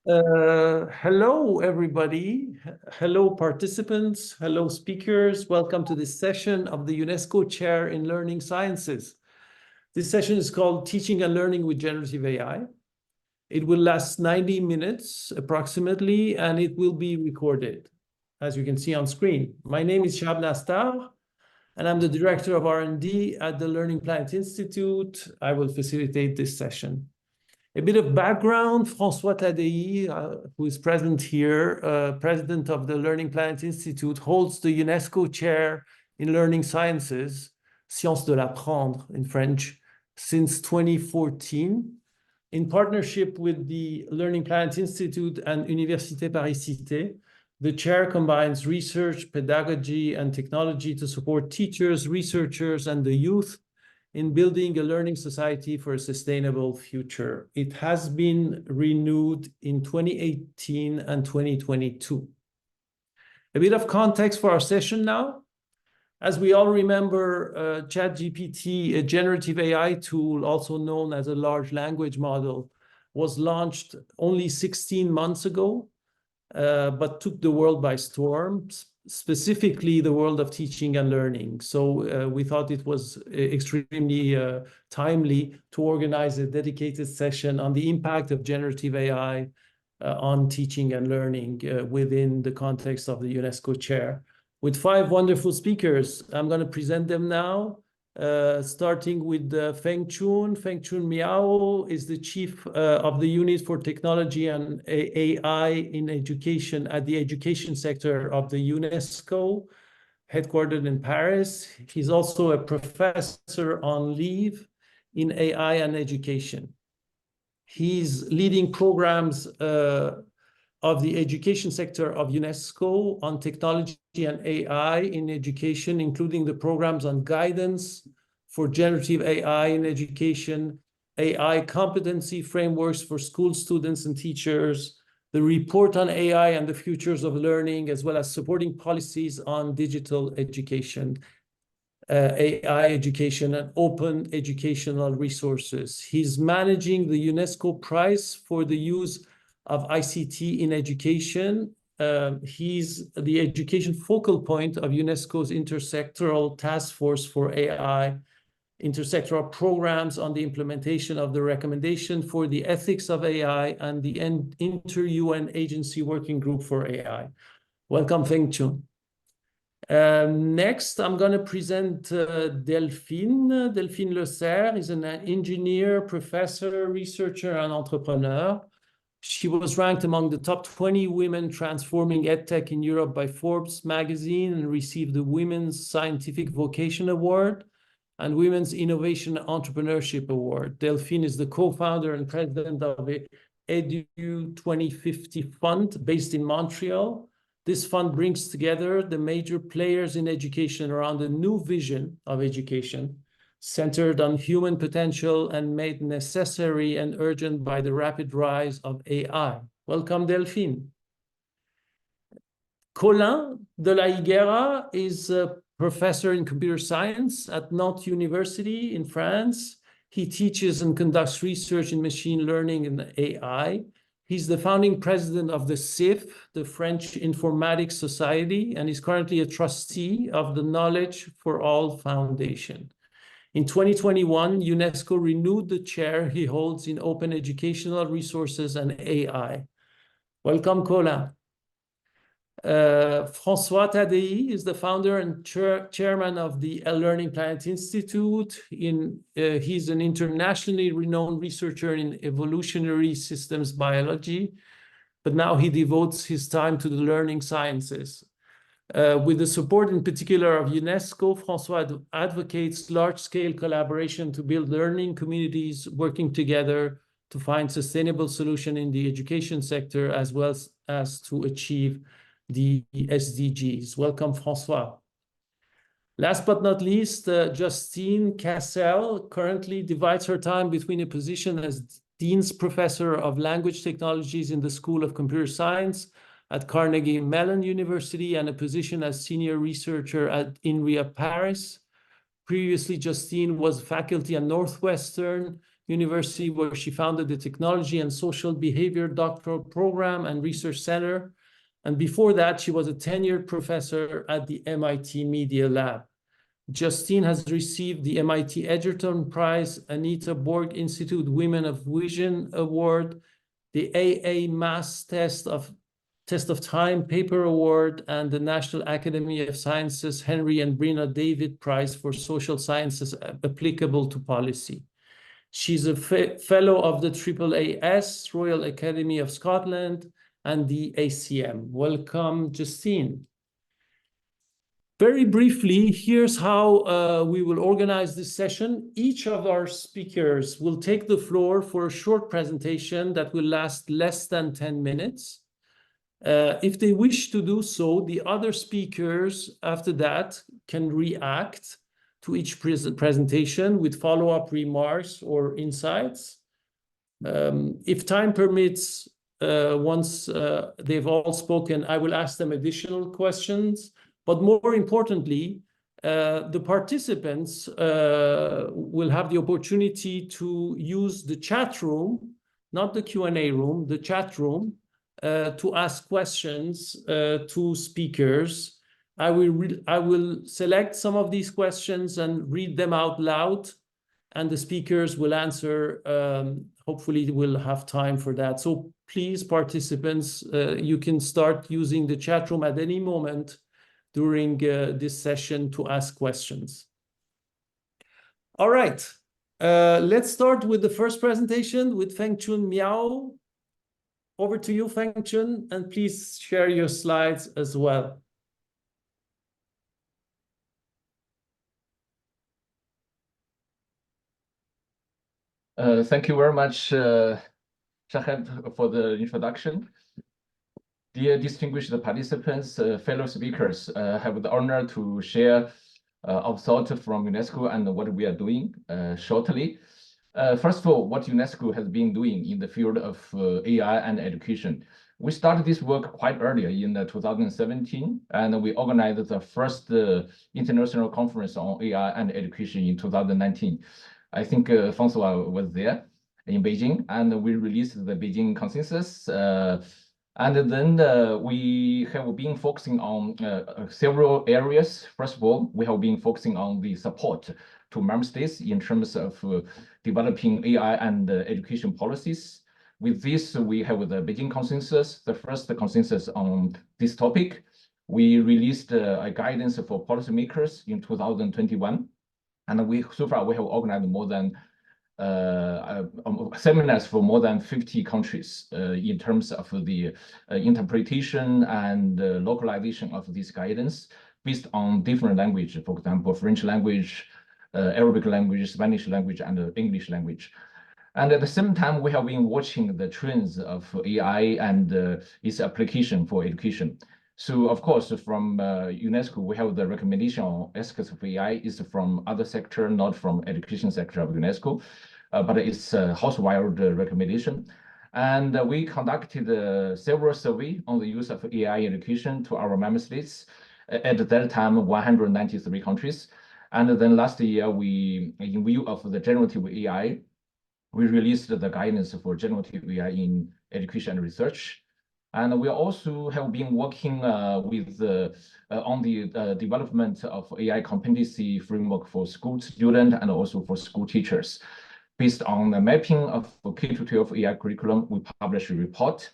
Hello, everybody. Hello, participants. Hello, speakers. Welcome to this session of the UNESCO Chair in Learning Sciences. This session is called Teaching and Learning with Generative AI. It will last 90 minutes approximately, and it will be recorded, as you can see on screen. My name is Shahab Nastar, and I'm the Director of R&D at the Learning Planet Institute. I will facilitate this session. A bit of background: François Taddei, who is present here, president of the Learning Planet Institute, holds the UNESCO Chair in Learning Sciences, Sciences de l'apprendre in French, since 2014. In partnership with the Learning Planet Institute and Université Paris-Cité, the chair combines research, pedagogy, and technology to support teachers, researchers, and the youth in building a learning society for a sustainable future. It has been renewed in 2018 and 2022. A bit of context for our session now. As we all remember, ChatGPT, a generative AI tool, also known as a large language model, was launched only 16 months ago, but took the world by storm, specifically the world of teaching and learning. So we thought it was extremely timely to organize a dedicated session on the impact of generative AI on teaching and learning within the context of the UNESCO Chair. With 5 wonderful speakers, I'm going to present them now. Starting with Fengchun. Fengchun Miao is the chief of the unit for technology and AI in education at the education sector of the UNESCO, headquartered in Paris. He's also a professor on leave in AI and education. He's leading programs of the education sector of UNESCO on technology and AI in education, including the programs on guidance for generative AI in education, AI competency frameworks for school students and teachers, the report on AI and the futures of learning, as well as supporting policies on digital education, AI education, and open educational resources. He's managing the UNESCO Prize for the use of ICT in education. He's the education focal point of UNESCO's intersectoral task force for AI, intersectoral programs on the implementation of the recommendation for the ethics of AI, and the inter-UN agency working group for AI. Welcome, Fengchun. Next, I'm going to present Delphine. Delphine Serre is an engineer, professor, researcher, and entrepreneur. She was ranked among the top 20 women transforming EdTech in Europe by Forbes magazine and received the Women's Scientific Vocation Award and Women's Innovation Entrepreneurship Award. Delphine is the co-founder and president of the Edu 2050 Fund based in Montreal. This fund brings together the major players in education around a new vision of education, centered on human potential and made necessary and urgent by the rapid rise of AI. Welcome, Delphine. Colin de la Higuera is a professor in computer science at Nantes Université in France. He teaches and conducts research in machine learning and AI. He's the founding president of the CIF, the French Informatics Society, and is currently a trustee of the Knowledge for All Foundation. In 2021, UNESCO renewed the chair he holds in open educational resources and AI. Welcome, Colin. François Taddei is the founder and chairman of the Learning Planet Institute. He's an internationally renowned researcher in evolutionary systems biology, but now he devotes his time to the learning sciences. With the support in particular of UNESCO, François advocates large-scale collaboration to build learning communities working together to find sustainable solutions in the education sector, as well as to achieve the SDGs. Welcome, François. Last but not least, Justine Cassell currently divides her time between a position as Dean's Professor of Language Technologies in the School of Computer Science at Carnegie Mellon University and a position as senior researcher at Inria Paris. Previously, Justine was faculty at Northwestern, University, where she founded the Technology and Social Behavior Doctoral Program and Research Center. And before that, she was a tenured professor at the MIT Media Lab. Justine has received the MIT Edgerton Prize, Anita Borg Institute Women of Vision Award, the AA Mass Test of Time Paper Award, and the National Academy of Sciences Henry and Brina David Prize for Social Sciences applicable to policy. She's a fellow of the AAAS, Royal Academy of Scotland, and the ACM. Welcome, Justine. Very briefly, here's how we will organize this session. Each of our speakers will take the floor for a short presentation that will last less than 10 minutes. If they wish to do so, the other speakers after that can react to each presentation with follow-up remarks or insights. If time permits, once they've all spoken, I will ask them additional questions. But more importantly, the participants will have the opportunity to use the chat room, not the Q&A room, the chat room, to ask questions to speakers. I will select some of these questions and read them out loud, and the speakers will answer. Hopefully, we'll have time for that. So please, participants, you can start using the chat room at any moment during this session to ask questions. All right, let's start with the first presentation with Fengchun Miao. Over to you, Fengchun, and please share your slides as well. Thank you very much, Shahed, for the introduction. Dear distinguished participants, fellow speakers, I have the honor to share our thoughts from UNESCO and what we are doing shortly. First of all, what UNESCO has been doing in the field of AI and education. We started this work quite earlier in 2017, and we organized the first international conference on AI and education in 2019. I think François was there in Beijing, and we released the Beijing Consensus. And then we have been focusing on several areas. First of all, we have been focusing on the support to member states in terms of developing AI and education policies. With this, we have the Beijing Consensus, the first consensus on this topic. We released a guidance for policymakers in 2021. And so far, we have organized more than seminars for more than 50 countries in terms of the interpretation and localization of this guidance based on different languages, for example, French language, Arabic language, Spanish language, and English language. And at the same time, we have been watching the trends of AI and its application for education. So, of course, from UNESCO, we have the recommendation on aspects of AI is from other sector, not from education sector of UNESCO, but it's a house-wide recommendation. And we conducted several surveys on the use of AI in education to our member states. At that time, 193 countries. And then last year, in view of the generative AI, we released the guidance for generative AI in education and research. And we also have been working with on the development of AI competency framework for school students and also for school teachers. Based on the mapping of K-12 AI curriculum, we published a report.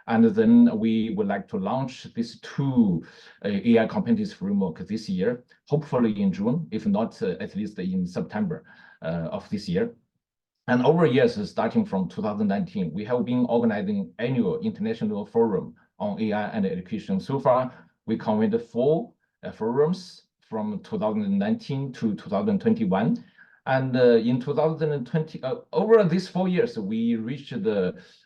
And then we would like to launch these two AI competency framework this year, hopefully in June, if not at least in September of this year. And over years, starting from 2019, we have been organizing annual international forum on AI and education. So far, we convened 4 forums from 2019 to 2021. And in 2020, over these 4 years, we reached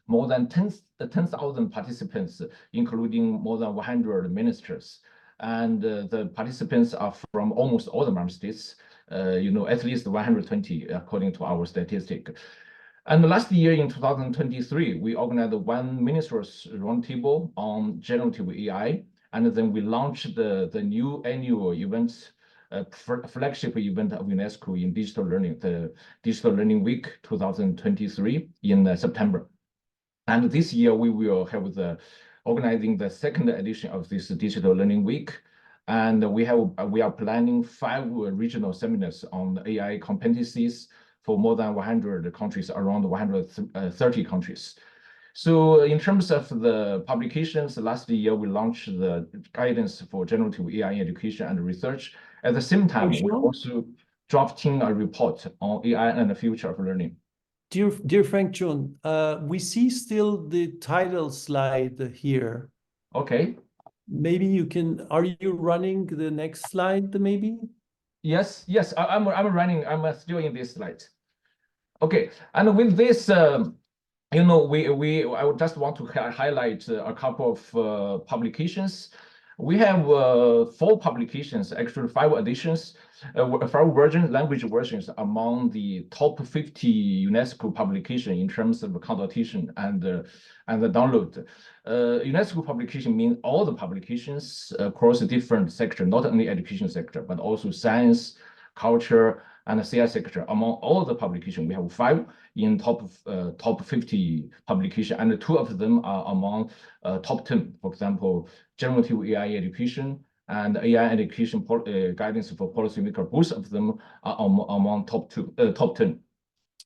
more than 10,000 participants, including more than 100 ministers. And the participants are from almost all the member states. At least 120 according to our statistic. And last year in 2023, we organized one ministers roundtable on generative AI, and then we launched the new annual events flagship event of UNESCO in digital learning, the Digital Learning Week 2023 in September. And this year we will have organizing the second edition of this Digital Learning Week. And we are planning 5 regional seminars on AI competencies for more than 100 countries, around 130 countries. So in terms of the publications, last year we launched the guidance for generative AI in education and research. At the same time, we're also drafting a report on AI and the future of learning. Dear Fengchun, we see still the title slide here. Okay. Maybe you can, are you running the next slide maybe? Yes, I'm running, I'm still in this slide. Okay, and with this, you know, I would just want to highlight a couple of publications. We have 4 publications, actually 5 editions, 5 language versions among the top 50 UNESCO publication in terms of consultation and the download. UNESCO publication means all the publications across a different sector, not only education sector, but also science, culture, and the CI sector. Among all the publications, we have 5 in top 50 publication, and 2 of them are among top 10. For example, generative AI education and AI education guidance for policymakers. Both of them are among top 10.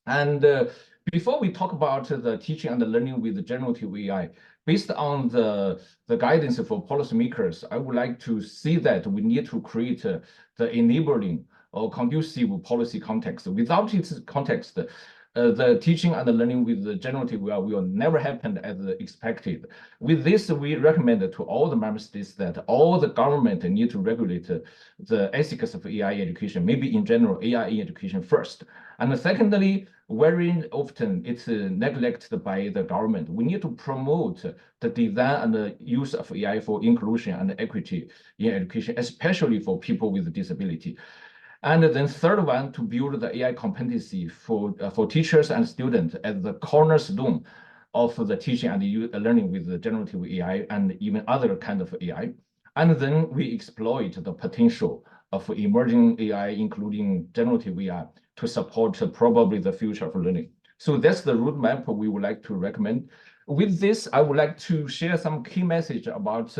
And before we talk about the teaching and the learning with the generative AI, based on the guidance for policymakers, I would like to see that we need to create the enabling or conducive policy context. Without its context, the teaching and the learning with the generative AI will never happen as expected. With this, we recommend to all the member states that all the government need to regulate the ethics of AI education, maybe in general, AI in education first. And secondly, very often it's neglected by the government. We need to promote the design and the use of AI for inclusion and equity in education, especially for people with disability. And then third one, to build the AI competency for teachers and students as the cornerstone of the teaching and learning with the generative AI and even other kind of AI. And then we exploit the potential of emerging AI, including generative AI, to support probably the future of learning. So that's the roadmap we would like to recommend. With this, I would like to share some key message about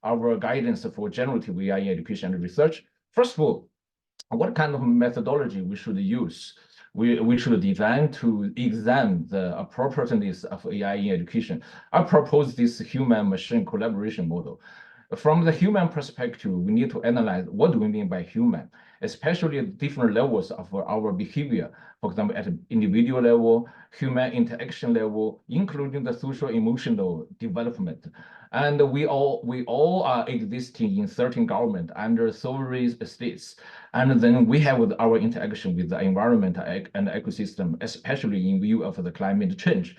our guidance for generative AI in education and research. First of all, what kind of methodology we should use? We should design to examine the appropriateness of AI in education. I propose this human-machine collaboration model. From the human perspective, we need to analyze what do we mean by human, especially at different levels of our behavior. For example, at individual level, human interaction level, including the social emotional development. And we all are existing in certain government under sovereign states. And then we have our interaction with the environment and ecosystem, especially in view of the climate change.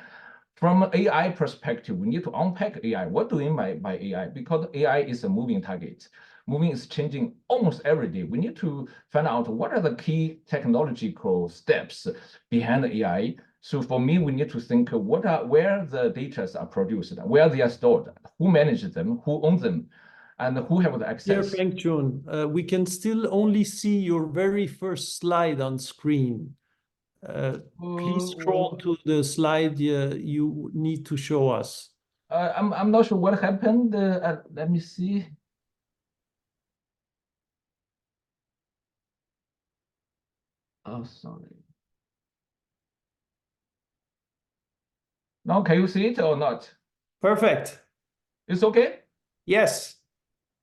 From AI perspective, we need to unpack AI. What do we mean by AI? Because AI is a moving target. Moving is changing almost every day. We need to find out what are the key technological steps behind AI. So for me, we need to think where the data are produced, where they are stored, who manages them, who owns them, and who have the access. Dear Fengchun, we can still only see your very first slide on screen. Please scroll to the slide you need to show us. I'm not sure what happened. Let me see. Oh, sorry. Now, can you see it or not? Perfect. It's okay? Yes.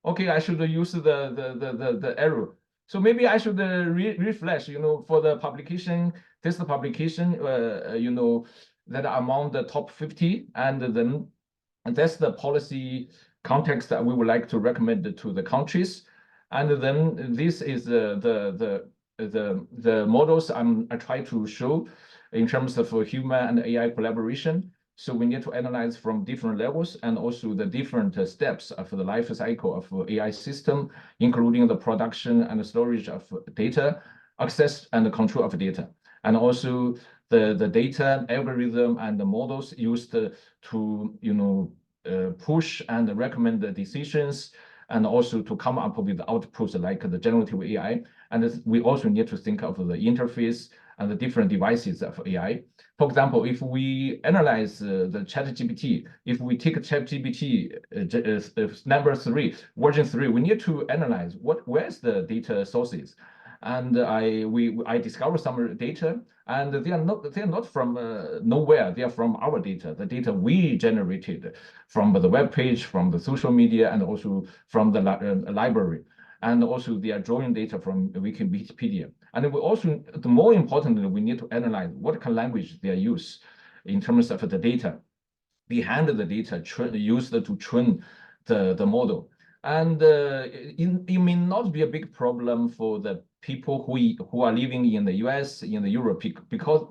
Okay, I should use the arrow. So maybe I should refresh, for the publication, this publication, that are among the top 50, and then that's the policy context that we would like to recommend to the countries. And then this is the models I try to show in terms of human and AI collaboration. So we need to analyze from different levels and also the different steps of the life cycle of AI system, including the production and storage of data, access and control of data, and also the data algorithm and the models used to push and recommend the decisions and also to come up with outputs like the generative AI. And we also need to think of the interface and the different devices of AI. For example, if we analyze the ChatGPT, if we take ChatGPT number 3, version 3, we need to analyze where's the data sources. And I discovered some data, and they are not from nowhere. They are from our data, the data we generated from the web page, from the social media, and also from the library. And also they are drawing data from Wikipedia. And we also, the more importantly, we need to analyze what kind of language they use in terms of the data behind the data used to train the model. And it may not be a big problem for the people who are living in the US, in the Europe, because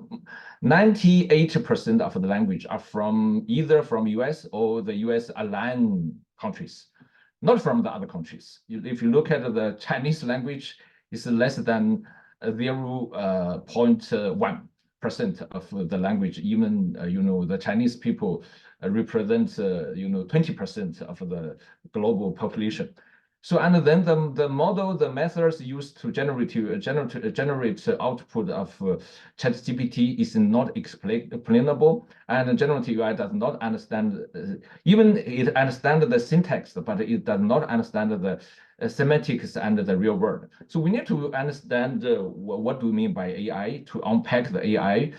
98% of the language are from either from US or the US aligned countries, not from the other countries. If you look at the Chinese language, it's less than 0.1% of the language. Even the Chinese people represent 20% of the global population. So, and then the model, the methods used to generate output of ChatGPT is not explainable, and generative AI does not understand, even it understands the syntax, but it does not understand the semantics and the real world. So we need to understand what do we mean by AI, to unpack the AI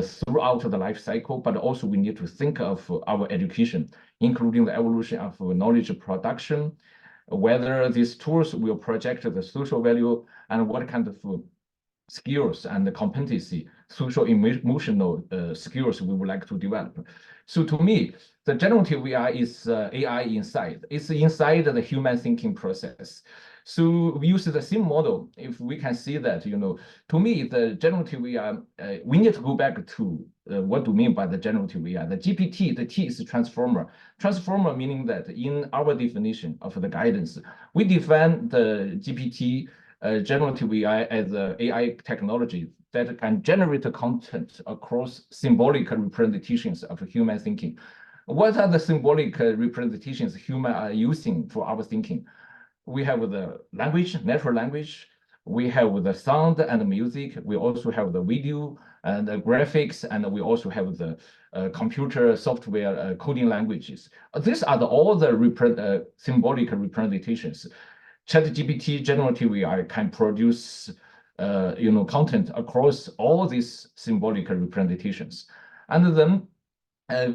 throughout the life cycle, but also we need to think of our education, including the evolution of knowledge production, whether these tools will project the social value, and what kind of skills and competency, social emotional skills we would like to develop. So to me, the generative AI is AI inside. It's inside the human thinking process. So we use the same model. If we can see that, to me, the generative AI, we need to go back to what do we mean by the generative AI? The GPT, the T is transformer. Transformer meaning that in our definition of the guidance, we define the GPT generative AI as an AI technology that can generate content across symbolic representations of human thinking. What are the symbolic representations humans are using for our thinking? We have the language, natural language. We have the sound and music. We also have the video and the graphics, and we also have the computer software coding languages. These are all the symbolic representations. ChatGPT generative AI can produce content across all these symbolic representations. And then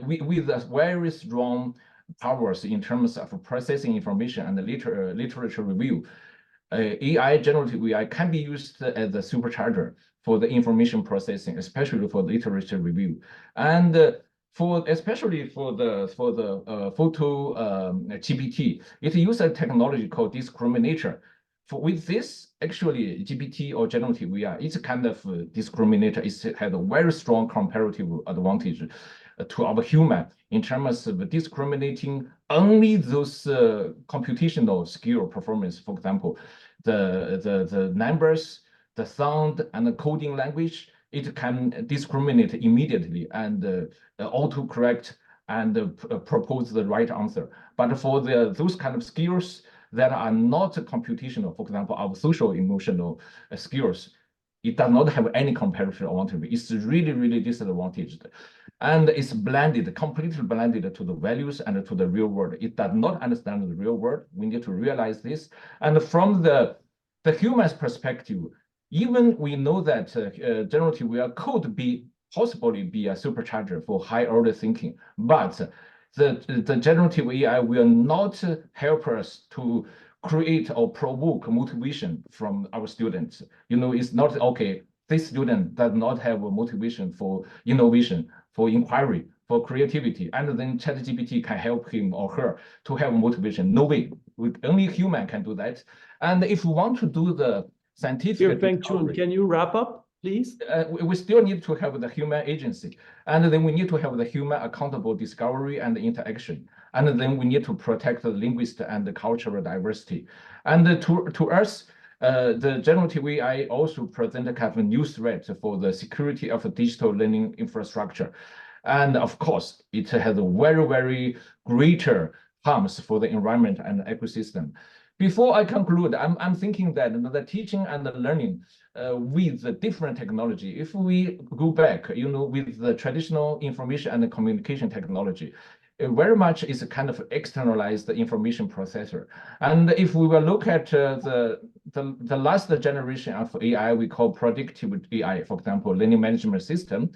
with very strong powers in terms of processing information and literature review, AI generative AI can be used as a supercharger for the information processing, especially for literature review, and especially for the photo GPT. It uses a technology called discriminator. With this, actually, GPT or generative AI, it's a kind of discriminator. It has a very strong comparative advantage to our human in terms of discriminating only those computational skill performance. For example, the numbers, the sound, and the coding language. It can discriminate immediately and auto-correct and propose the right answer. But for those kind of skills that are not computational, for example, our social emotional skills, it does not have any comparative advantage. It's really, really disadvantaged. And it's blended, completely blended to the values and to the real world. It does not understand the real world. We need to realize this. And from the human's perspective, even we know that generative AI could possibly be a supercharger for high order thinking, but the generative AI will not help us to create or provoke motivation from our students. It's not okay. This student does not have a motivation for innovation, for inquiry, for creativity, and then ChatGPT can help him or her to have motivation. No way. Only human can do that. And if we want to do the scientific Fengchun, can you wrap up, please? We still need to have the human agency, and then we need to have the human accountable discovery and interaction, and then we need to protect the linguist and the cultural diversity. And to us, the generative AI also present a kind of new threat for the security of the digital learning infrastructure. And of course, it has a very, very greater harms for the environment and ecosystem. Before I conclude, I'm thinking that the teaching and the learning with the different technology, if we go back, with the traditional information and the communication technology, very much is a kind of externalized information processor. And if we will look at the last generation of AI, we call predictive AI, for example, learning management system,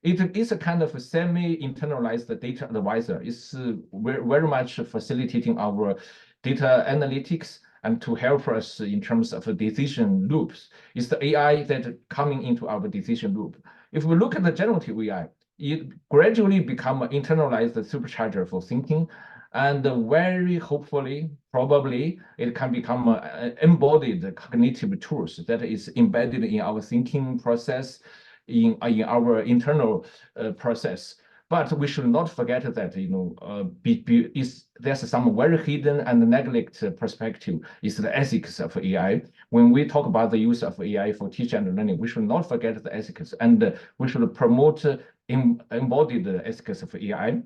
it is a kind of semi-internalized data advisor. It's very much facilitating our data analytics and to help us in terms of decision loops. It's the AI that coming into our decision loop. If we look at the generative AI, it gradually become an internalized supercharger for thinking, and very hopefully, probably, it can become embodied cognitive tools that is embedded in our thinking process, in our internal process. But we should not forget that there's some very hidden and neglect perspective is the ethics of AI. When we talk about the use of AI for teaching and learning, we should not forget the ethics, and we should promote embodied ethics of AI,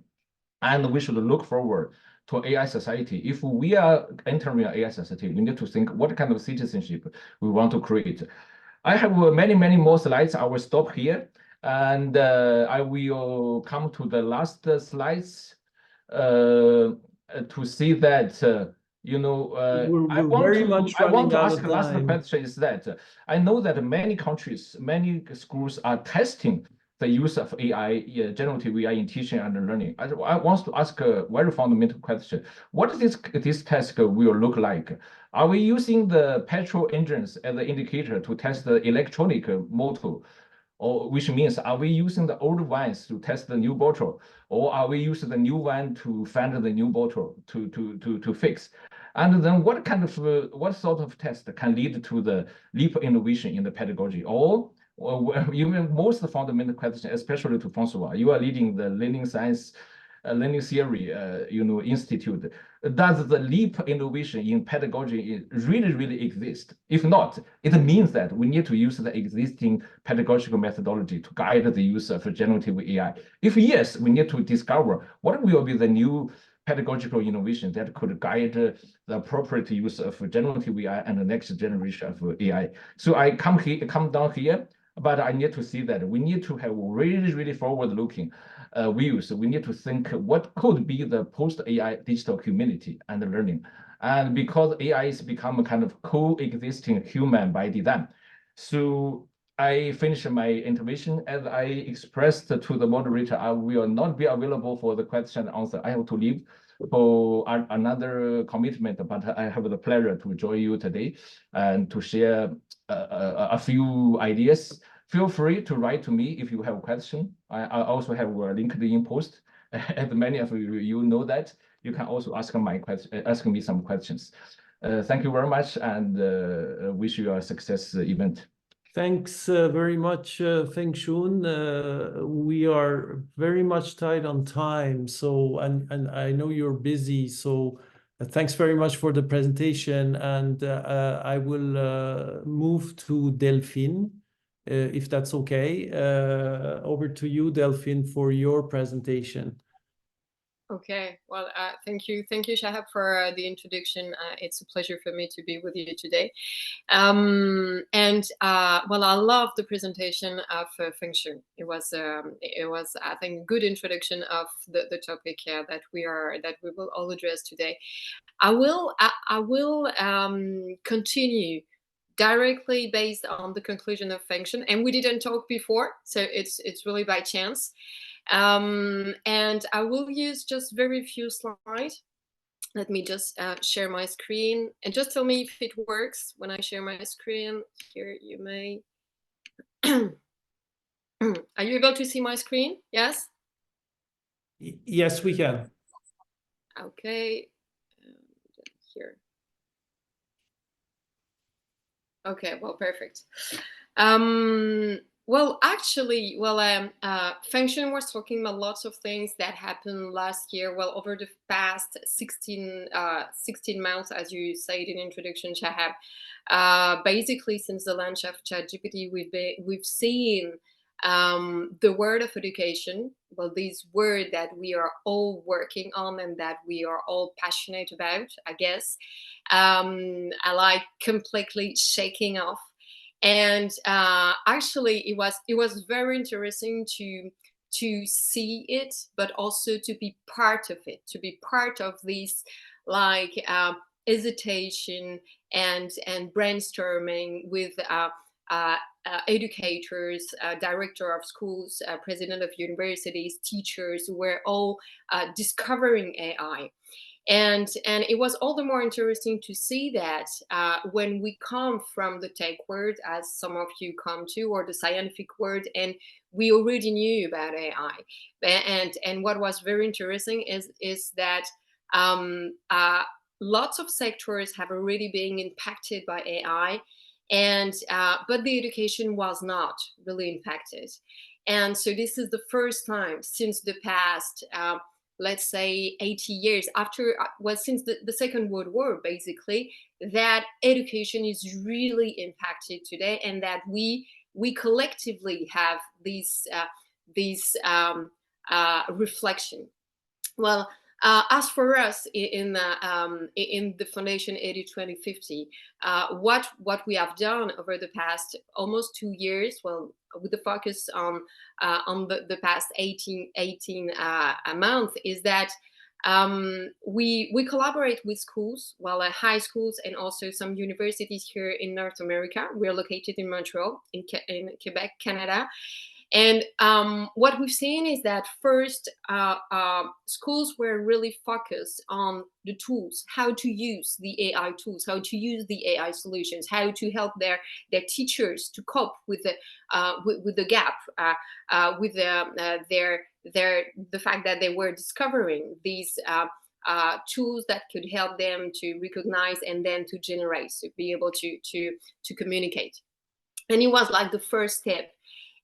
and we should look forward to AI society. If we are entering an AI society, we need to think what kind of citizenship we want to create. I have many more slides. I will stop here, and I will come to the last slides to see that I want to ask the last question is that I know that many countries, many schools are testing the use of AI, generative AI in teaching and learning. I want to ask a very fundamental question. What this test will look like? Are we using the petrol engines as an indicator to test the electronic motor? Or which means, are we using the old ones to test the new bottle? Or are we using the new one to find the new bottle to fix? And then what sort of test can lead to the leap innovation in the pedagogy? Or even most fundamental question, especially to François, you are leading the learning science, learning theory, institute. Does the leap innovation in pedagogy really exist? If not, it means that we need to use the existing pedagogical methodology to guide the use of generative AI. If yes, we need to discover what will be the new pedagogical innovation that could guide the appropriate use of generative AI and the next generation of AI. So I come down here, but I need to see that we need to have really forward-looking views. We need to think what could be the post-AI digital community and learning. And because AI is become a kind of coexisting human by design. So I finished my intervention. As I expressed to the moderator, I will not be available for the question and answer. I have to leave for another commitment, but I have the pleasure to join you today and to share a few ideas. Feel free to write to me if you have a question. I also have a LinkedIn post. As many of you know that, you can also ask me some questions. Thank you very much, and wish you a success event. Thanks very much, Fengchun. We are very much tight on time, so and I know you're busy, so thanks very much for the presentation. And I will move to Delphine, if that's okay. Over to you, Delphine, for your presentation. Okay, well, thank you, Shahab, for the introduction. It's a pleasure for me to be with you today. Well, I love the presentation of Fengchun. It was, I think, a good introduction of the topic that we will all address today. I will continue directly based on the conclusion of Fengchun, and we didn't talk before, so it's really by chance. And I will use just very few slides. Let me just share my screen and just tell me if it works when I share my screen. Here you may. Are you able to see my screen? Yes? Yes, we can. Okay. Here. Okay, well, perfect. Well, actually, Fengchun was talking about lots of things that happened last year. Well, over the past 16 months, as you said in introduction, Shahab, basically since the launch of ChatGPT, we've seen the word of education, well, this word that we are all working on and that we are all passionate about, I guess, I like completely shaking off. And actually, it was very interesting to see it, but also to be part of it, to be part of this like hesitation and brainstorming with educators, director of schools, president of universities, teachers, who were all discovering AI. And it was all the more interesting to see that when we come from the tech world, as some of you come to, or the scientific world, and we already knew about AI. And what was very interesting is that lots of sectors have already been impacted by AI, and but the education was not really impacted. And so this is the first time since the past let's say 80 years after, well, since the Second World War, basically, that education is really impacted today, and that we collectively have these reflection. Well, as for us in the Foundation Edu 2050, what we have done over the past almost 2 years, well, with the focus on the past 18 months, is that we collaborate with schools, well, high schools, and also some universities here in North America. We're located in Montreal, in Quebec, Canada. And what we've seen is that first, schools were really focused on the tools, how to use the AI tools, how to use the AI solutions, how to help their teachers to cope with the gap, with the fact that they were discovering these tools that could help them to recognize and then to generate, to be able to communicate. And it was like the first step.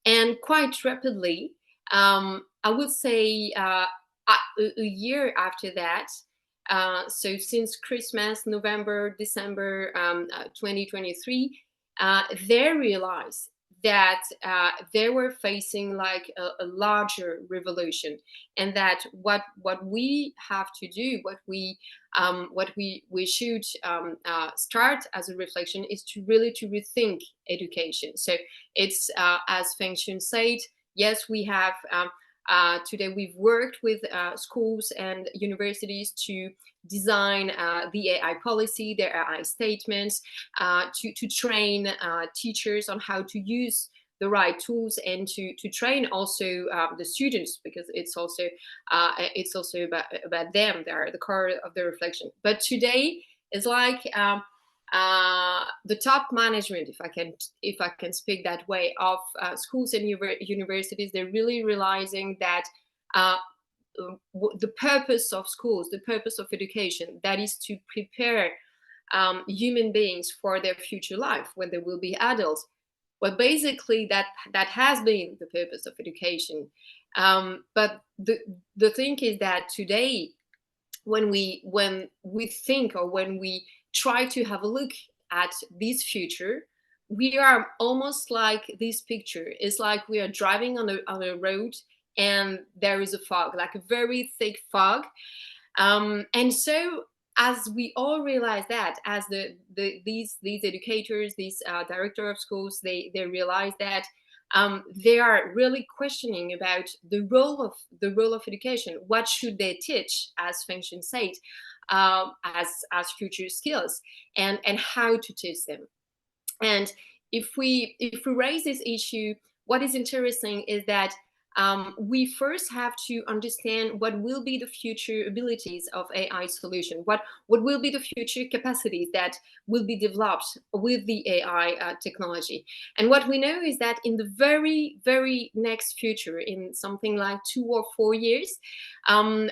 And quite rapidly, I would say a year after that, so since Christmas, November, December 2023, they realized that they were facing like a larger revolution, and that what we have to do, what we should start as a reflection, is to really to rethink education. So it's as Fengchun said, yes, we have today we've worked with schools and universities to design the AI policy, their AI statements, to train teachers on how to use the right tools, and to train also the students, because it's also about them. They are the core of the reflection. But today is like the top management, if I can speak that way, of schools and universities, they're really realizing that the purpose of schools, the purpose of education, that is to prepare human beings for their future life when they will be adults. Well, basically that has been the purpose of education. But the thing is that today, when we think, or when we try to have a look at this future, we are almost like this picture. It's like we are driving on a road, and there is a fog, like a very thick fog. And so as we all realize that, as these educators, these director of schools, they realize that they are really questioning about the role of education. What should they teach, as Fengchun said, as future skills, and how to teach them. And if we raise this issue, what is interesting is that we first have to understand what will be the future abilities of AI solution, what will be the future capacities that will be developed with the AI technology. And what we know is that in the very, very next future, in something like 2 or 4 years,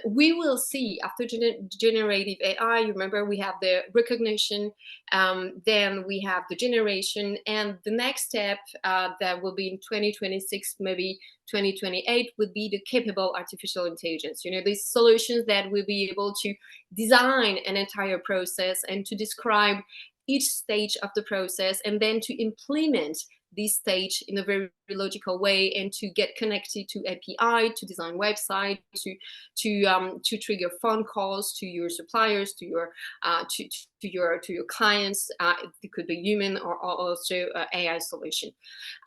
we will see, after generative AI, you remember we have the recognition, then we have the generation, and the next step that will be in 2026, maybe 2028, would be the capable artificial intelligence. You know, these solutions that will be able to design an entire process and to describe each stage of the process, and then to implement this stage in a very logical way, and to get connected to API, to design website, to trigger phone calls to your suppliers, to your to your clients. It could be human or also AI solution.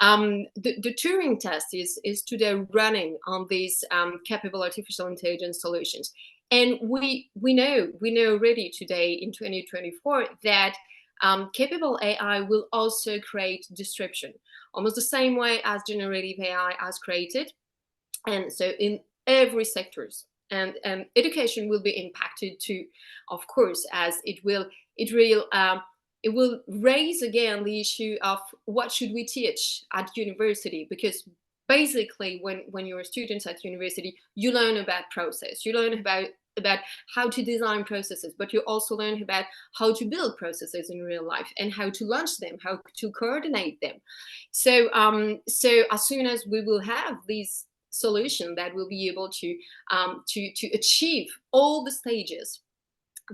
The Turing test is today running on these capable artificial intelligence solutions, and we know already today in 2024 that capable AI will also create disruption, almost the same way as generative AI has created. And so in every sectors, and education will be impacted too, of course, as it will raise again the issue of what should we teach at university, because basically when you're students at university, you learn about process, you learn about how to design processes, but you also learn about how to build processes in real life and how to launch them, how to coordinate them. So as soon as we will have these solutions that will be able to achieve all the stages,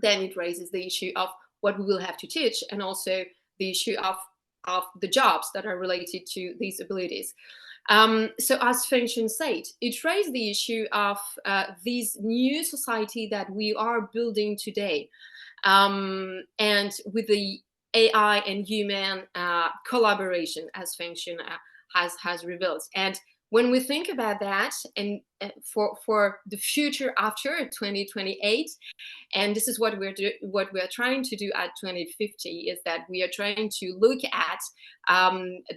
then it raises the issue of what we will have to teach, and also the issue of the jobs that are related to these abilities. So as Fengchun said, it raised the issue of this new society that we are building today, and with the AI and human collaboration, as Fengchun has revealed. And when we think about that, and for the future after 2028, and this is what we're trying to do at 2050, is that we are trying to look at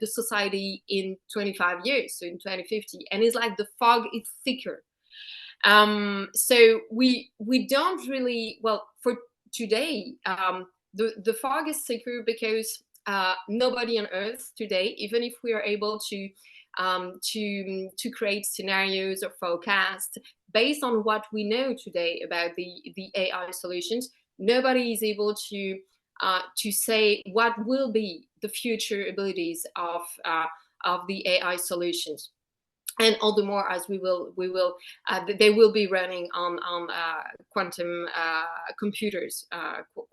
the society in 25 years, so in 2050, and it's like the fog is thicker. So we don't really, well, for today, the fog is thicker because nobody on Earth today, even if we are able to create scenarios or forecasts based on what we know today about the AI solutions, nobody is able to say what will be the future abilities of the AI solutions. And all the more as they will be running on quantum computers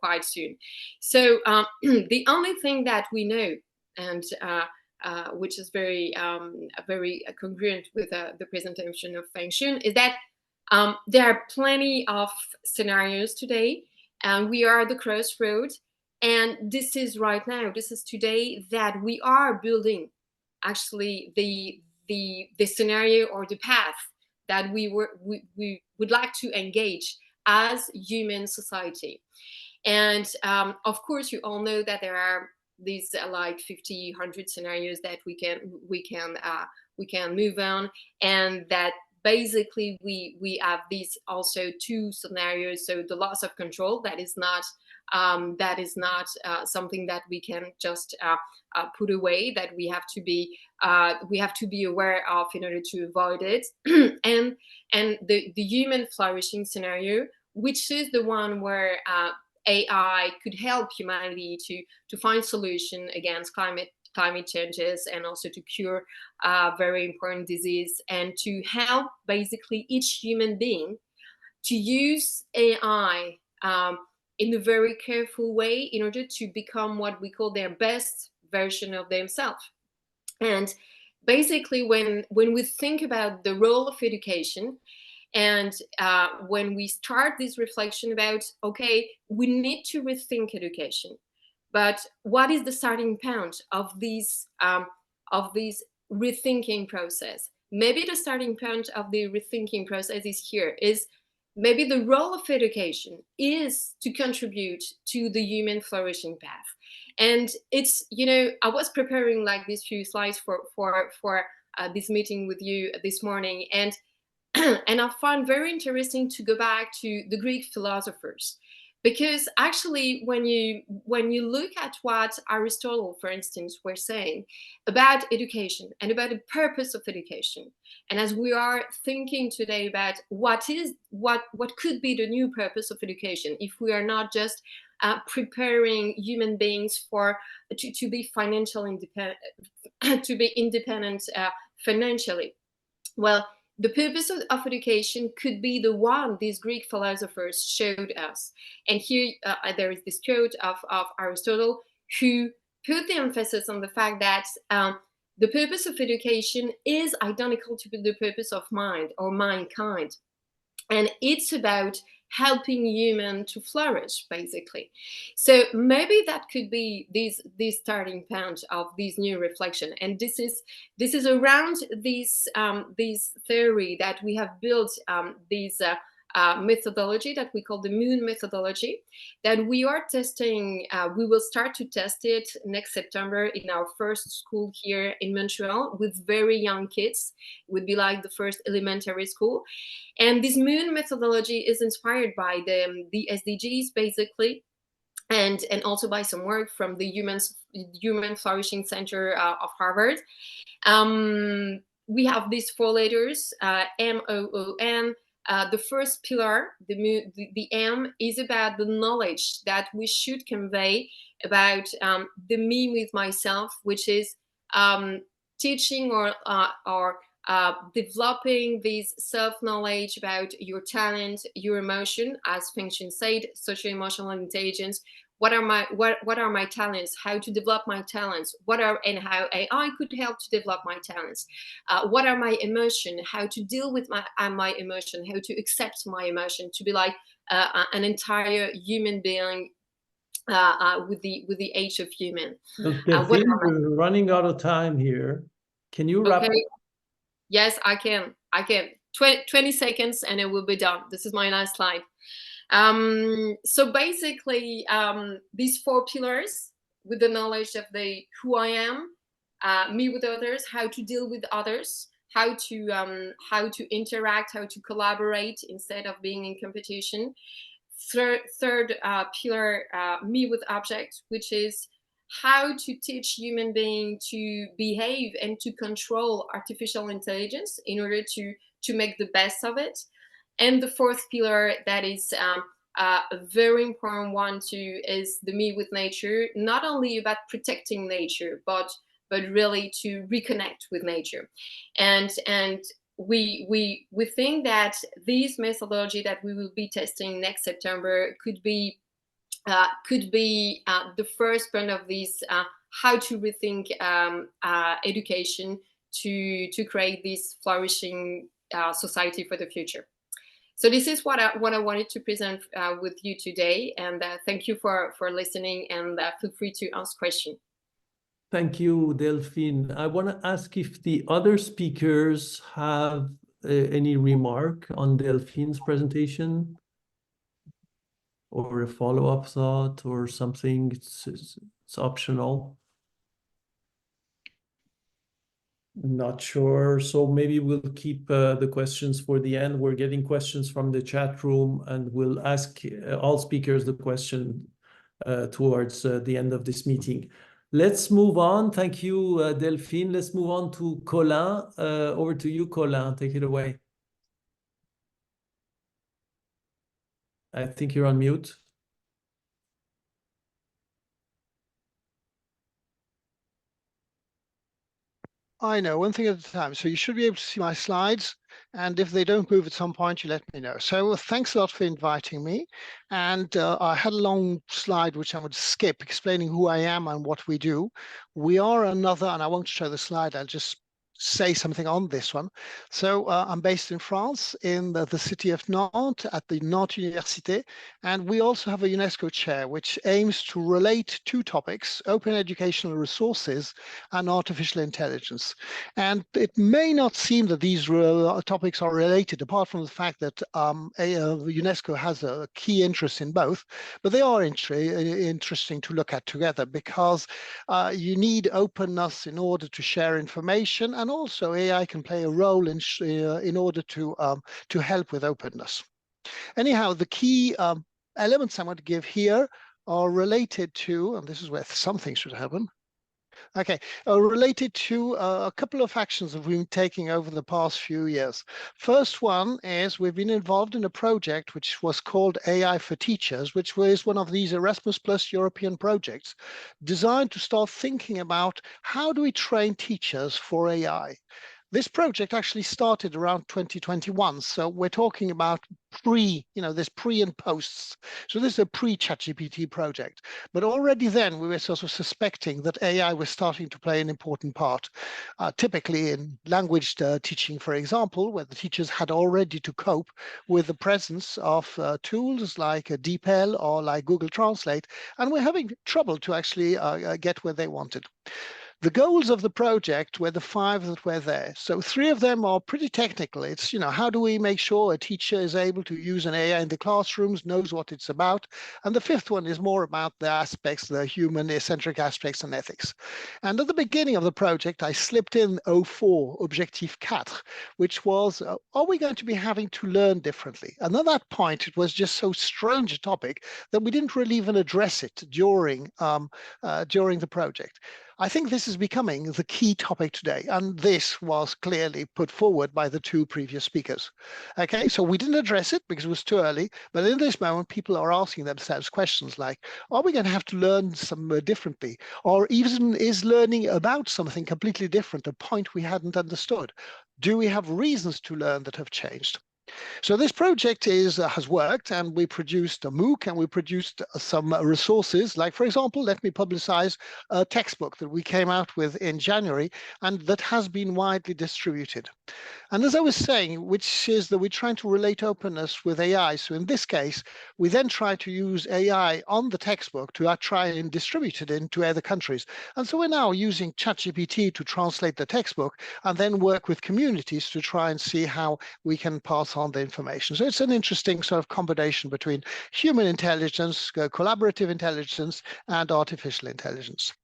quite soon. So the only thing that we know, and which is very congruent with the presentation of Fengchun, is that there are plenty of scenarios today, and we are at the crossroads. And this is right now, this is today that we are building actually the scenario or the path that we would like to engage as human society. And of course, you all know that there are these like 50, 100 scenarios that we can move on, and that basically we have these also two scenarios. So the loss of control, that is not something that we can just put away, that we have to be aware of in order to avoid it. and the human flourishing scenario, which is the one where AI could help humanity to find solution against climate changes, and also to cure very important disease, and to help basically each human being to use AI in a very careful way in order to become what we call their best version of themselves. And basically, when we think about the role of education, and when we start this reflection about, okay, we need to rethink education, but what is the starting point of this rethinking process? Maybe the starting point of the rethinking process is here, is maybe the role of education is to contribute to the human flourishing path. And it's, I was preparing like these few slides for this meeting with you this morning, and I find very interesting to go back to the Greek philosophers, because actually when you look at what Aristotle, for instance, were saying about education and about the purpose of education, and as we are thinking today about what could be the new purpose of education, if we are not just preparing human beings to be financially independent, to be independent financially, well, the purpose of education could be the one these Greek philosophers showed us. And here there is this quote of Aristotle, who put the emphasis on the fact that the purpose of education is identical to the purpose of mind or mankind. And it's about helping human to flourish, basically. So maybe that could be this starting point of this new reflection. And this is around this theory that we have built this methodology that we call the Moon methodology, that we are testing. We will start to test it next September in our first school here in Montreal with very young kids. It would be like the first elementary school. And this Moon methodology is inspired by the SDGs, basically, and also by some work from the Human Flourishing Center of Harvard. We have these 4 letters, MOON. The first pillar, the M, is about the knowledge that we should convey about the me with myself, which is teaching or developing this self-knowledge about your talent, your emotion, as Fengchun said, socio-emotional intelligence. What are my talents? How to develop my talents? And how AI could help to develop my talents? What are my emotion? How to deal with my emotion? How to accept my emotion? To be like an entire human being with the age of human. Delphine, we're running out of time here. Can you wrap up? Yes, I can. 20 seconds and it will be done. This is my last slide. So basically, these 4 pillars, with the knowledge of who I am, me with others, how to deal with others, how to interact, how to collaborate instead of being in competition. Third pillar, me with object, which is how to teach human beings to behave and to control artificial intelligence in order to make the best of it. And the 4th pillar, that is a very important one too, is the me with nature, not only about protecting nature, but really to reconnect with nature. And we think that this methodology that we will be testing next September could be the first point of this how to rethink education to create this flourishing society for the future. So this is what I wanted to present with you today, and thank you for listening, and feel free to ask questions. Thank you, Delphine. I want to ask if the other speakers have any remark on Delphine's presentation, or a follow-up thought or something. It's optional. Not sure. So maybe we'll keep the questions for the end. We're getting questions from the chat room, and we'll ask all speakers the question towards the end of this meeting. Let's move on. Thank you, Delphine. Let's move on to Colin. Over to you, Colin. Take it away. I think you're on mute. I know, one thing at a time. So you should be able to see my slides. And if they don't move at some point, you let me know. So thanks a lot for inviting me. And I had a long slide, which I would skip, explaining who I am and what we do. We are another, and I won't show the slide, I'll just say something on this one. So I'm based in France, in the city of Nantes, at the Nantes Université. And we also have a UNESCO Chair, which aims to relate 2 topics, open educational resources and artificial intelligence. And it may not seem that these topics are related, apart from the fact that UNESCO has a key interest in both, but they are interesting to look at together, because you need openness in order to share information, and also AI can play a role in order to help with openness. Anyhow, the key elements I'm going to give here are related to, and this is where something should happen. Okay, related to a couple of actions that we've been taking over the past few years. First one is we've been involved in a project which was called AI for Teachers, which was one of these Erasmus Plus European projects designed to start thinking about how do we train teachers for AI. This project actually started around 2021. So we're talking about there's pre and posts. So this is a pre-ChatGPT project. But already then we were sort of suspecting that AI was starting to play an important part, typically in language teaching, for example, where the teachers had already to cope with the presence of tools like DeepL or like Google Translate, and we're having trouble to actually get where they wanted. The goals of the project were the 5 that were there. So 3 of them are pretty technical. It's, how do we make sure a teacher is able to use an AI in the classrooms, knows what it's about? And the 5th one is more about the aspects, the human-centric aspects and ethics. And at the beginning of the project, I slipped in 04, Objectif 4, which was, are we going to be having to learn differently? And at that point, it was just so strange a topic that we didn't really even address it during the project. I think this is becoming the key topic today, and this was clearly put forward by the 2 previous speakers. Okay, so we didn't address it because it was too early, but in this moment, people are asking themselves questions like, are we going to have to learn some differently? Or even is learning about something completely different a point we hadn't understood? Do we have reasons to learn that have changed? So this project has worked, and we produced a MOOC, and we produced some resources. Like, for example, let me publicize a textbook that we came out with in January, and that has been widely distributed. And as I was saying, which is that we're trying to relate openness with AI. So in this case, we then try to use AI on the textbook to try and distribute it into other countries. And so we're now using ChatGPT to translate the textbook and then work with communities to try and see how we can pass on the information. So it's an interesting sort of combination between human intelligence, collaborative intelligence, and artificial intelligence.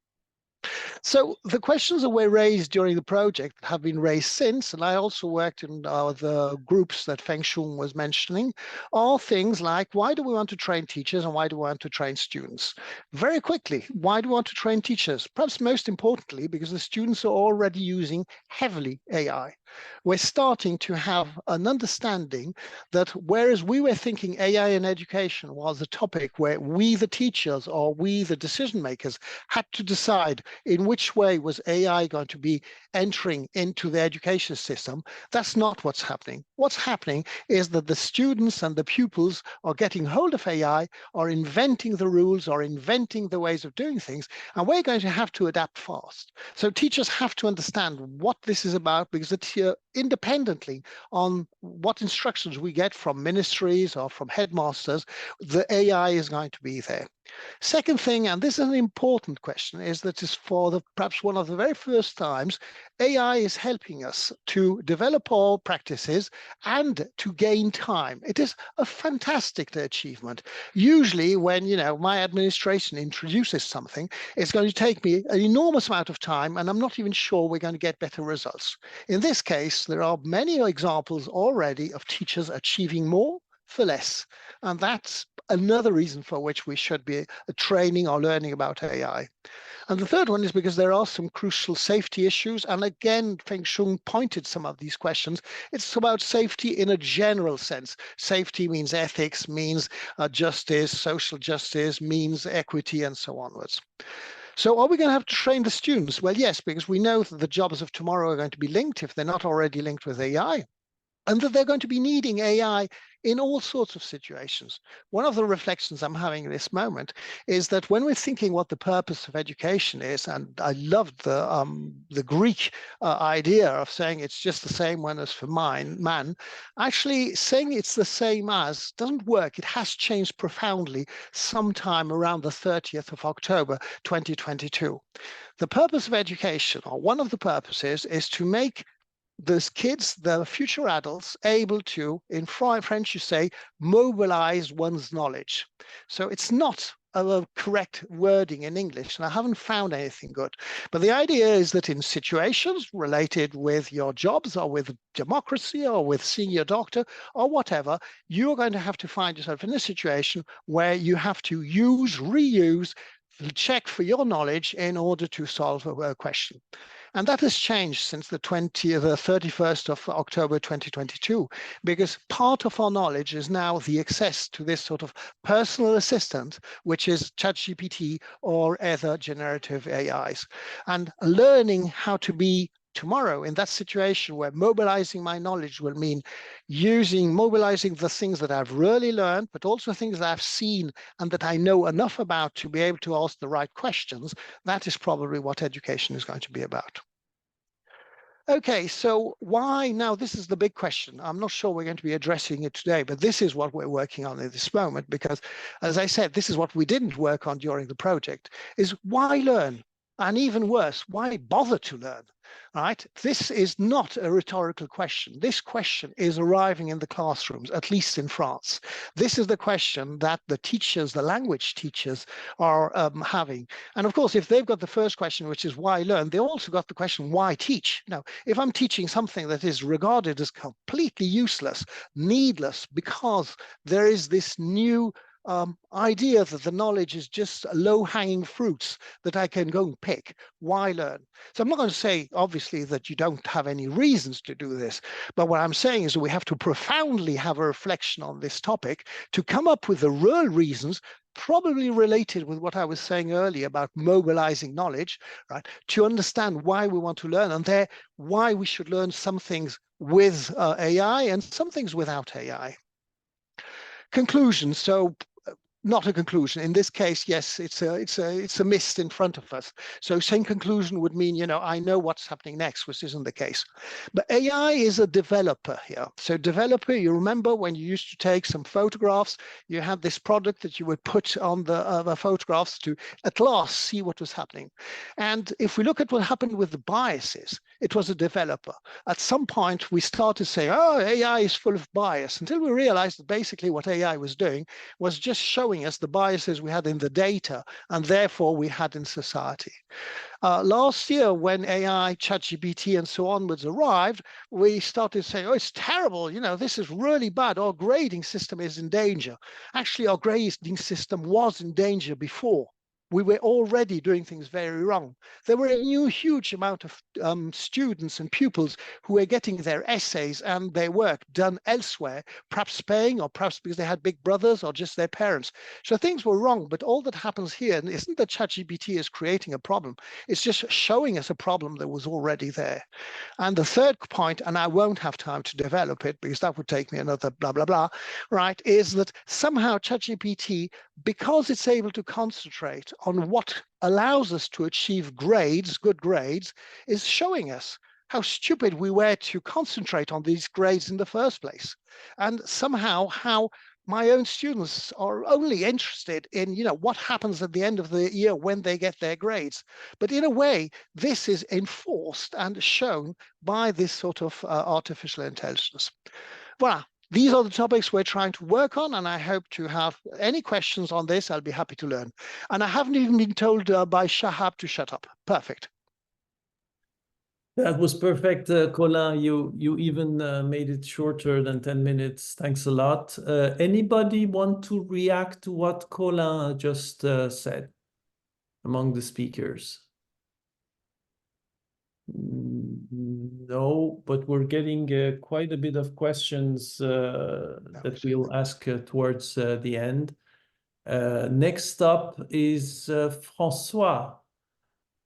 So the questions that were raised during the project have been raised since, and I also worked in the groups that Fengchun was mentioning, are things like, why do we want to train teachers and why do we want to train students? Very quickly, why do we want to train teachers? Perhaps most importantly, because the students are already using heavily AI. We're starting to have an understanding that whereas we were thinking AI in education was a topic where we, the teachers, or we, the decision makers, had to decide in which way was AI going to be entering into the education system, that's not what's happening. What's happening is that the students and the pupils are getting hold of AI, are inventing the rules, are inventing the ways of doing things, and we're going to have to adapt fast. So teachers have to understand what this is about, because it's here independently on what instructions we get from ministries or from headmasters, the AI is going to be there. Second thing, and this is an important question, is that is for perhaps one of the very first times, AI is helping us to develop our practices and to gain time. It is a fantastic achievement. Usually when, my administration introduces something, it's going to take me an enormous amount of time, and I'm not even sure we're going to get better results. In this case, there are many examples already of teachers achieving more for less. And that's another reason for which we should be training or learning about AI. And the third one is because there are some crucial safety issues. And again, Fengchun pointed some of these questions. It's about safety in a general sense. Safety means ethics, means justice, social justice, means equity, and so onwards. So are we going to have to train the students? Well, yes, because we know that the jobs of tomorrow are going to be linked, if they're not already linked with AI, and that they're going to be needing AI in all sorts of situations. One of the reflections I'm having in this moment is that when we're thinking what the purpose of education is, and I loved the Greek idea of saying it's just the same one as for man, actually saying it's the same as doesn't work. It has changed profoundly sometime around the 30th of October, 2022. The purpose of education, or one of the purposes, is to make those kids, the future adults, able to, in French you say, mobilize one's knowledge. So it's not a correct wording in English, and I haven't found anything good. But the idea is that in situations related with your jobs or with democracy or with seeing your doctor or whatever, you're going to have to find yourself in a situation where you have to use, reuse, check for your knowledge in order to solve a question. And that has changed since the 31st of October 2022, because part of our knowledge is now the access to this sort of personal assistant, which is ChatGPT or other generative AIs. And learning how to be tomorrow in that situation where mobilizing my knowledge will mean mobilizing the things that I've really learned, but also things that I've seen and that I know enough about to be able to ask the right questions, that is probably what education is going to be about. Okay, so why now? This is the big question. I'm not sure we're going to be addressing it today, but this is what we're working on at this moment, because as I said, this is what we didn't work on during the project, is why learn? And even worse, why bother to learn? Right? This is not a rhetorical question. This question is arriving in the classrooms, at least in France. This is the question that the teachers, the language teachers, are having. And of course, if they've got the first question, which is why learn, they also got the question, why teach? Now, if I'm teaching something that is regarded as completely useless, needless, because there is this new idea that the knowledge is just low-hanging fruits that I can go and pick, why learn? So I'm not going to say, obviously, that you don't have any reasons to do this, but what I'm saying is that we have to profoundly have a reflection on this topic to come up with the real reasons, probably related with what I was saying earlier about mobilizing knowledge, right? To understand why we want to learn, and why we should learn some things with AI and some things without AI. Conclusion. So not a conclusion. In this case, yes, it's a mist in front of us. So saying conclusion would mean, I know what's happening next, which isn't the case. But AI is a developer here. So developer, you remember when you used to take some photographs, you had this product that you would put on the photographs to at last see what was happening. And if we look at what happened with the biases, it was a developer. At some point, we started saying, oh, AI is full of bias, until we realized that basically what AI was doing was just showing us the biases we had in the data and therefore we had in society. Last year, when AI, ChatGPT, and so onwards arrived, we started saying, oh, it's terrible. This is really bad. Our grading system is in danger. Actually, our grading system was in danger before. We were already doing things very wrong. There were a huge amount of students and pupils who were getting their essays and their work done elsewhere, perhaps paying, or perhaps because they had big brothers or just their parents. So things were wrong, but all that happens here isn't that ChatGPT is creating a problem. It's just showing us a problem that was already there. And the third point, and I won't have time to develop it because that would take me another blah, blah, blah, right, is that somehow ChatGPT, because it's able to concentrate on what allows us to achieve grades, good grades, is showing us how stupid we were to concentrate on these grades in the first place. And somehow how my own students are only interested in, what happens at the end of the year when they get their grades. But in a way, this is enforced and shown by this sort of artificial intelligence. Voilà. These are the topics we're trying to work on, and I hope to have any questions on this. I'll be happy to learn. And I haven't even been told by Shahab to shut up. Perfect. That was perfect, Colin. You even made it shorter than 10 minutes. Thanks a lot. Anybody want to react to what Colin just said among the speakers? No, but we're getting quite a bit of questions that we'll ask towards the end. Next up is François.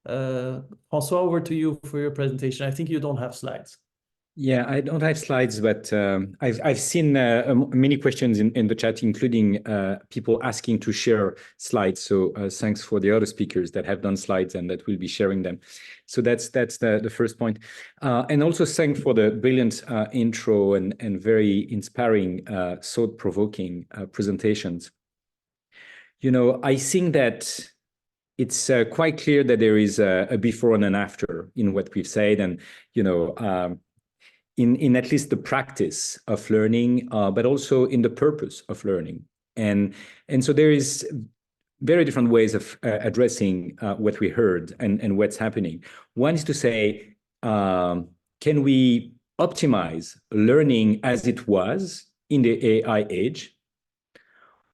François, over to you for your presentation. I think you don't have slides. Yeah, I don't have slides, but I've seen many questions in the chat, including people asking to share slides. So thanks for the other speakers that have done slides and that will be sharing them. So that's the first point. And also thanks for the brilliant intro and very inspiring, thought-provoking presentations. I think that it's quite clear that there is a before and an after in what we've said, and in at least the practice of learning, but also in the purpose of learning. And so there is very different ways of addressing what we heard and what's happening. One is to say, can we optimize learning as it was in the AI age?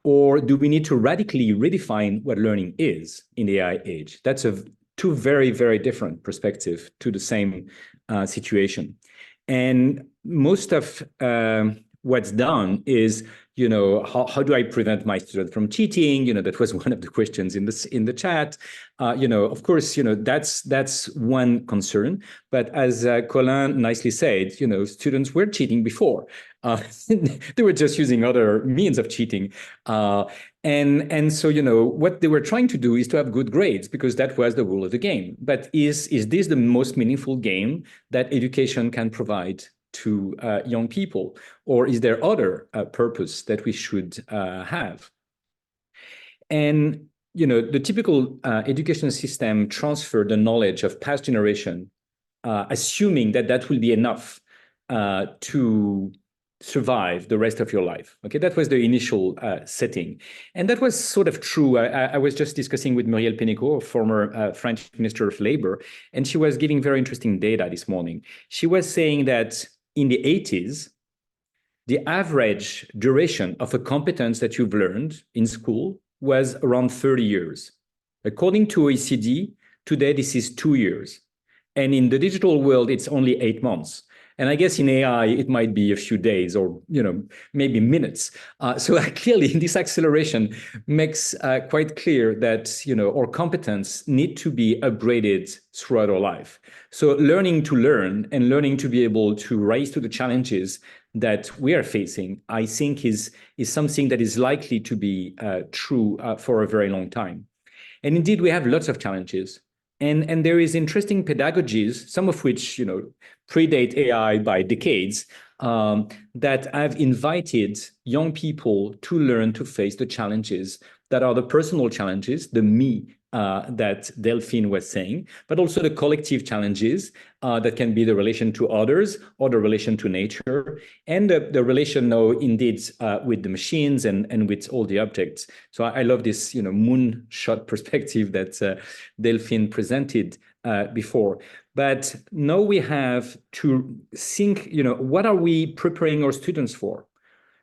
Or do we need to radically redefine what learning is in the AI age? That's two very, very different perspectives to the same situation. And most of what's done is you know, how do I prevent my student from cheating? You know, that was one of the questions in the chat. You know, of course, you know, that's one concern. But as Colin nicely said, you know, students were cheating before. They were just using other means of cheating. And so, you know, what they were trying to do is to have good grades because that was the rule of the game. But is this the most meaningful game that education can provide to young people? Or is there other purpose that we should have? And, you know, the typical education system transferred the knowledge of past generation, assuming that will be enough to survive the rest of your life. Okay, that was the initial setting. And that was sort of true. I was just discussing with Muriel Pénicaud, a former French Minister of Labor, and she was giving very interesting data this morning. She was saying that in the 80s, the average duration of a competence that you've learned in school was around 30 years. According to OECD, today this is 2 years. And in the digital world, it's only 8 months. And I guess in AI, it might be a few days or, you know, maybe minutes. So clearly, this acceleration makes quite clear that, you know, our competence need to be upgraded throughout our life. So learning to learn and learning to be able to rise to the challenges that we are facing, I think is something that is likely to be true for a very long time. And indeed, we have lots of challenges. And there is interesting pedagogies, some of which, you know, predate AI by decades, that have invited young people to learn to face the challenges that are the personal challenges, the me that Delphine was saying, but also the collective challenges that can be the relation to others or the relation to nature, and the relation now indeed with the machines and with all the objects. So I love this, you know, moonshot perspective that Delphine presented before. But now we have to think, you know, what are we preparing our students for?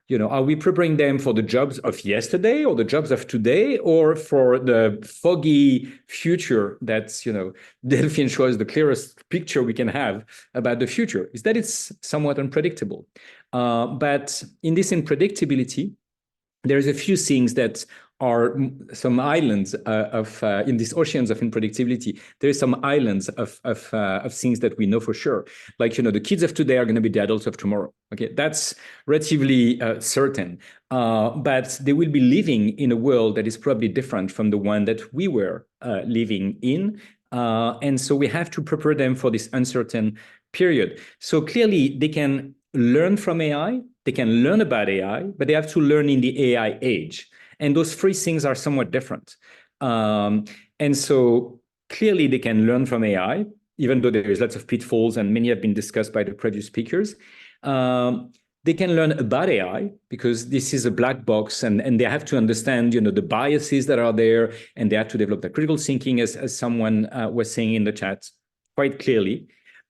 You know, are we preparing them for the jobs of yesterday or the jobs of today, or for the foggy future that's, you know, Delphine shows the clearest picture we can have about the future, is that it's somewhat unpredictable. But in this unpredictability, there's a few things that are some islands in these oceans of unpredictability. There are some islands of things that we know for sure. Like, you know, the kids of today are going to be the adults of tomorrow. Okay, that's relatively certain. But they will be living in a world that is probably different from the one that we were living in. And so we have to prepare them for this uncertain period. So clearly they can learn from AI, they can learn about AI, but they have to learn in the AI age. And those three things are somewhat different. And so clearly they can learn from AI, even though there is lots of pitfalls and many have been discussed by the previous speakers. They can learn about AI because this is a black box, and they have to understand, you know, the biases that are there, and they have to develop the critical thinking, as someone was saying in the chat quite clearly.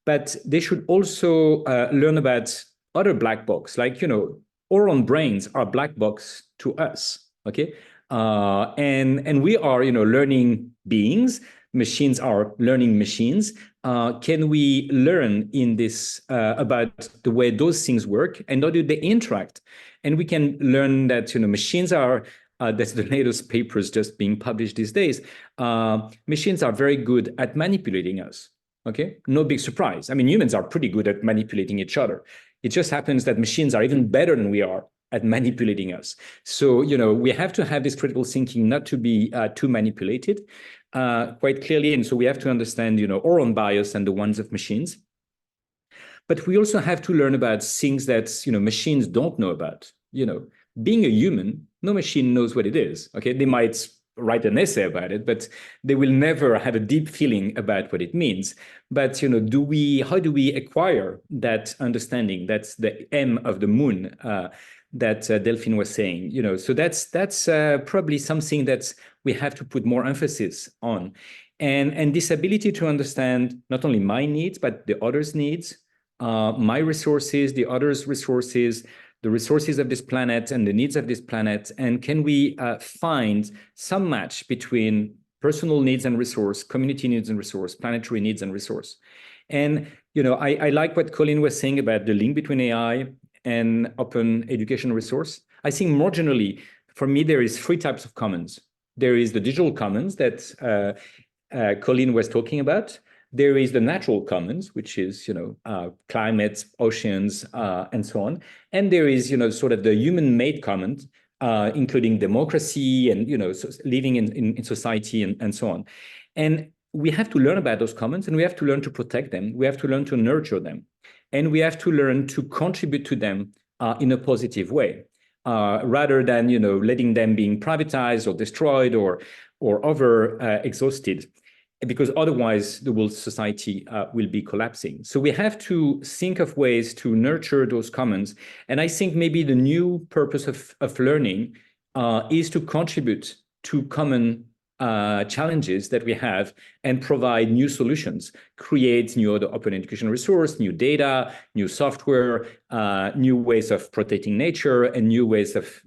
But they should also learn about other black box, like, you know, our own brains are black box to us. Okay, and we are, you know, learning beings. Machines are learning machines. Can we learn in this about the way those things work and how do they interact? And we can learn that, you know, machines are. That's the latest papers just being published these days. Machines are very good at manipulating us. Okay, no big surprise. I mean, humans are pretty good at manipulating each other. It just happens that machines are even better than we are at manipulating us. So, you know, we have to have this critical thinking not to be too manipulated quite clearly. And so we have to understand, you know, our own bias and the ones of machines. But we also have to learn about things that, you know, machines don't know about. You know, being a human, no machine knows what it is. Okay, they might write an essay about it, but they will never have a deep feeling about what it means. But, you know, how do we acquire that understanding? That's the M of the moon that Delphine was saying, you know, so that's probably something that we have to put more emphasis on. And this ability to understand not only my needs, but the others' needs, my resources, the others' resources, the resources of this planet and the needs of this planet. And can we find some match between personal needs and resource, community needs and resource, planetary needs and resource? And, you know, I like what Colin was saying about the link between AI and open education resource. I think more generally, for me, there is 3 types of commons. There is the digital commons that Colin was talking about. There is the natural commons, which is, climate, oceans, and so on. And there is, sort of the human-made commons, including democracy and, living in society and so on. And we have to learn about those commons, and we have to learn to protect them. We have to learn to nurture them. And we have to learn to contribute to them in a positive way, rather than, letting them being privatized or destroyed or exhausted, because otherwise the whole society will be collapsing. So we have to think of ways to nurture those commons. And I think maybe the new purpose of learning is to contribute to common challenges that we have and provide new solutions, create new open education resource, new data, new software, new ways of protecting nature, and new ways of,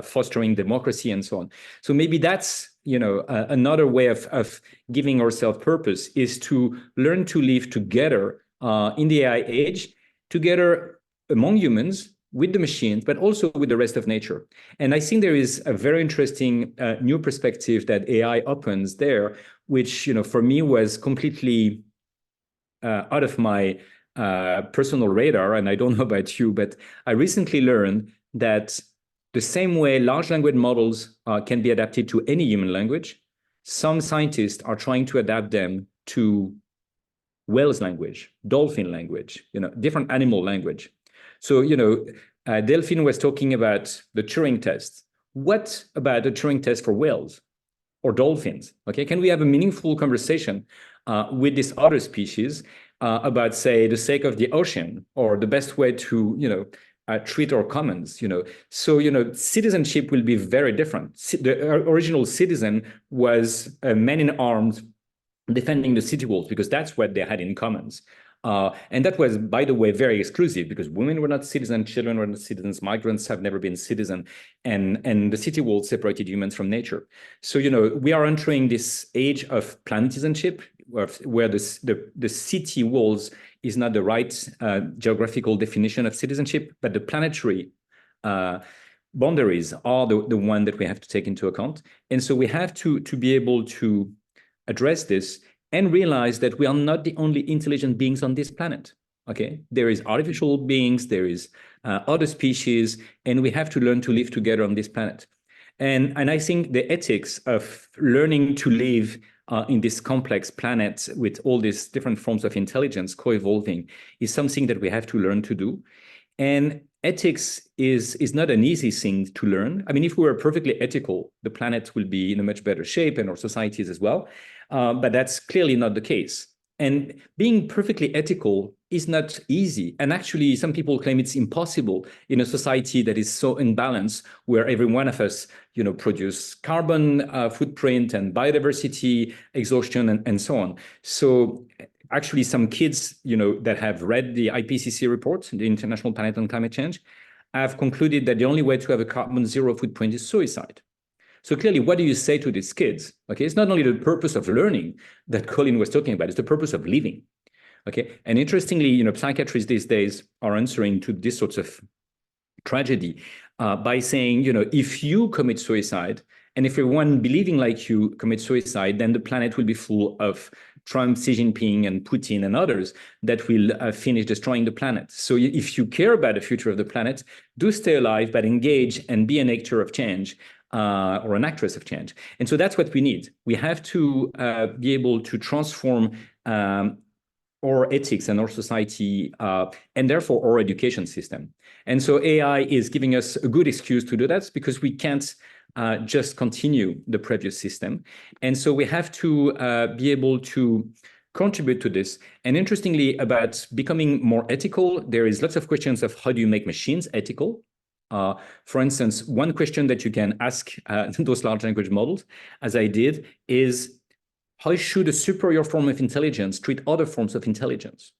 fostering democracy and so on. So maybe that's, another way of giving ourselves purpose is to learn to live together in the AI age, together among humans, with the machines, but also with the rest of nature. And I think there is a very interesting new perspective that AI opens there, which, for me was completely out of my personal radar. And I don't know about you, but I recently learned that the same way large language models can be adapted to any human language, some scientists are trying to adapt them to whales language, dolphin language, different animal language. So, Delphine was talking about the Turing test. What about the Turing test for whales or dolphins? Okay, can we have a meaningful conversation with this other species about, say, the sake of the ocean or the best way to, treat our commons? So, citizenship will be very different. The original citizen was a man in arms defending the city walls because that's what they had in commons. And that was, by the way, very exclusive because women were not citizens, children were not citizens, migrants have never been citizens, and the city walls separated humans from nature. So, we are entering this age of planetizenship, where the city walls is not the right geographical definition of citizenship, but the planetary boundaries are the one that we have to take into account. And so we have to be able to address this and realize that we are not the only intelligent beings on this planet. Okay, there is artificial beings, there is other species, and we have to learn to live together on this planet. And I think the ethics of learning to live in this complex planet with all these different forms of intelligence co-evolving is something that we have to learn to do. And ethics is not an easy thing to learn. I mean, if we were perfectly ethical, the planet will be in a much better shape and our societies as well. But that's clearly not the case. And being perfectly ethical is not easy. And actually, some people claim it's impossible in a society that is so imbalanced, where every one of us, produce carbon footprint and biodiversity exhaustion and so on. So actually, some kids, that have read the IPCC report, the International Panel on Climate Change, have concluded that the only way to have a carbon zero footprint is suicide. So clearly, what do you say to these kids? Okay, it's not only the purpose of learning that Colin was talking about, it's the purpose of living. Okay, and interestingly, psychiatrists these days are answering to this sorts of tragedy by saying, if you commit suicide, and if everyone believing like you commit suicide, then the planet will be full of Trump, Xi Jinping, and Putin and others that will finish destroying the planet. So if you care about the future of the planet, do stay alive, but engage and be an actor of change. Or an actress of change. And so that's what we need. We have to be able to transform our ethics and our society, and therefore our education system. And so AI is giving us a good excuse to do that, because we can't just continue the previous system. And so we have to be able to contribute to this. And interestingly, about becoming more ethical, there is lots of questions of how do you make machines ethical? For instance, one question that you can ask those large language models, as I did, is how should a superior form of intelligence treat other forms of intelligence?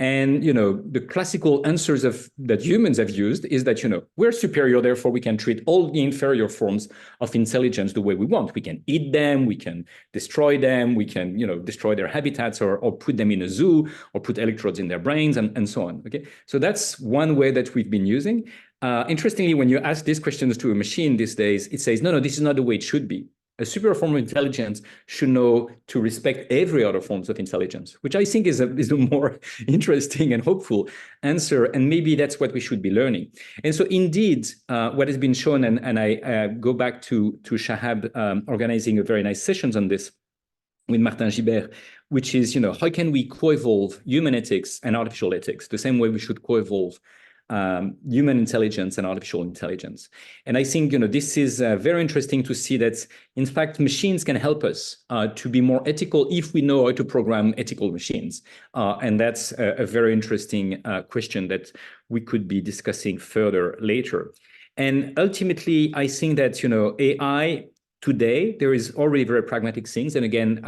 And, the classical answers that humans have used is that, we're superior, therefore we can treat all the inferior forms of intelligence the way we want. We can eat them, we can destroy them, we can, destroy their habitats or put them in a zoo or put electrodes in their brains and so on. Okay, so that's one way that we've been using. Interestingly, when you ask these questions to a machine these days, it says, no, this is not the way it should be. A superior form of intelligence should know to respect every other forms of intelligence, which I think is a more interesting and hopeful answer. And maybe that's what we should be learning. And so indeed, what has been shown, and I go back to Shahab organizing a very nice sessions on this with Martin Gibert, which is, how can we co-evolve human ethics and artificial ethics, the same way we should co-evolve human intelligence and artificial intelligence. And I think, this is very interesting to see that, in fact, machines can help us to be more ethical if we know how to program ethical machines. And that's a very interesting question that we could be discussing further later. And ultimately, I think that, AI today, there is already very pragmatic things. And again,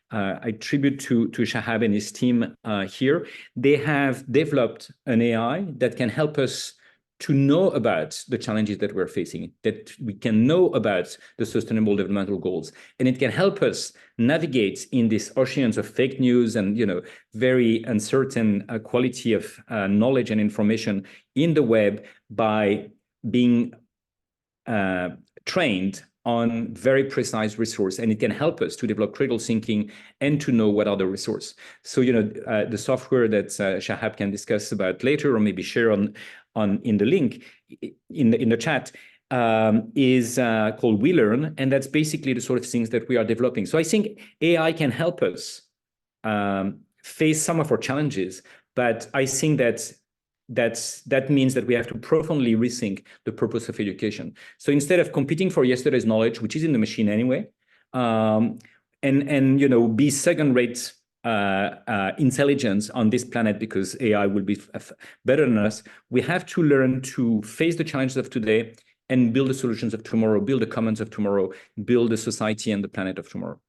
I tribute to Shahab and his team here. They have developed an AI that can help us to know about the challenges that we're facing, that we can know about the Sustainable Development Goals. And it can help us navigate in these oceans of fake news and, very uncertain quality of knowledge and information in the web by being trained on very precise resource, and it can help us to develop critical thinking and to know what are the resources. So, the software that Shahab can discuss about later, or maybe share on in the link in the chat, is called WeLearn, and that's basically the sort of things that we are developing. So I think AI can help us face some of our challenges, but I think that means that we have to profoundly rethink the purpose of education. So instead of competing for yesterday's knowledge, which is in the machine anyway, and be second-rate intelligence on this planet because AI will be better than us, we have to learn to face the challenges of today and build the solutions of tomorrow, build the commons of tomorrow, build the society and the planet of tomorrow.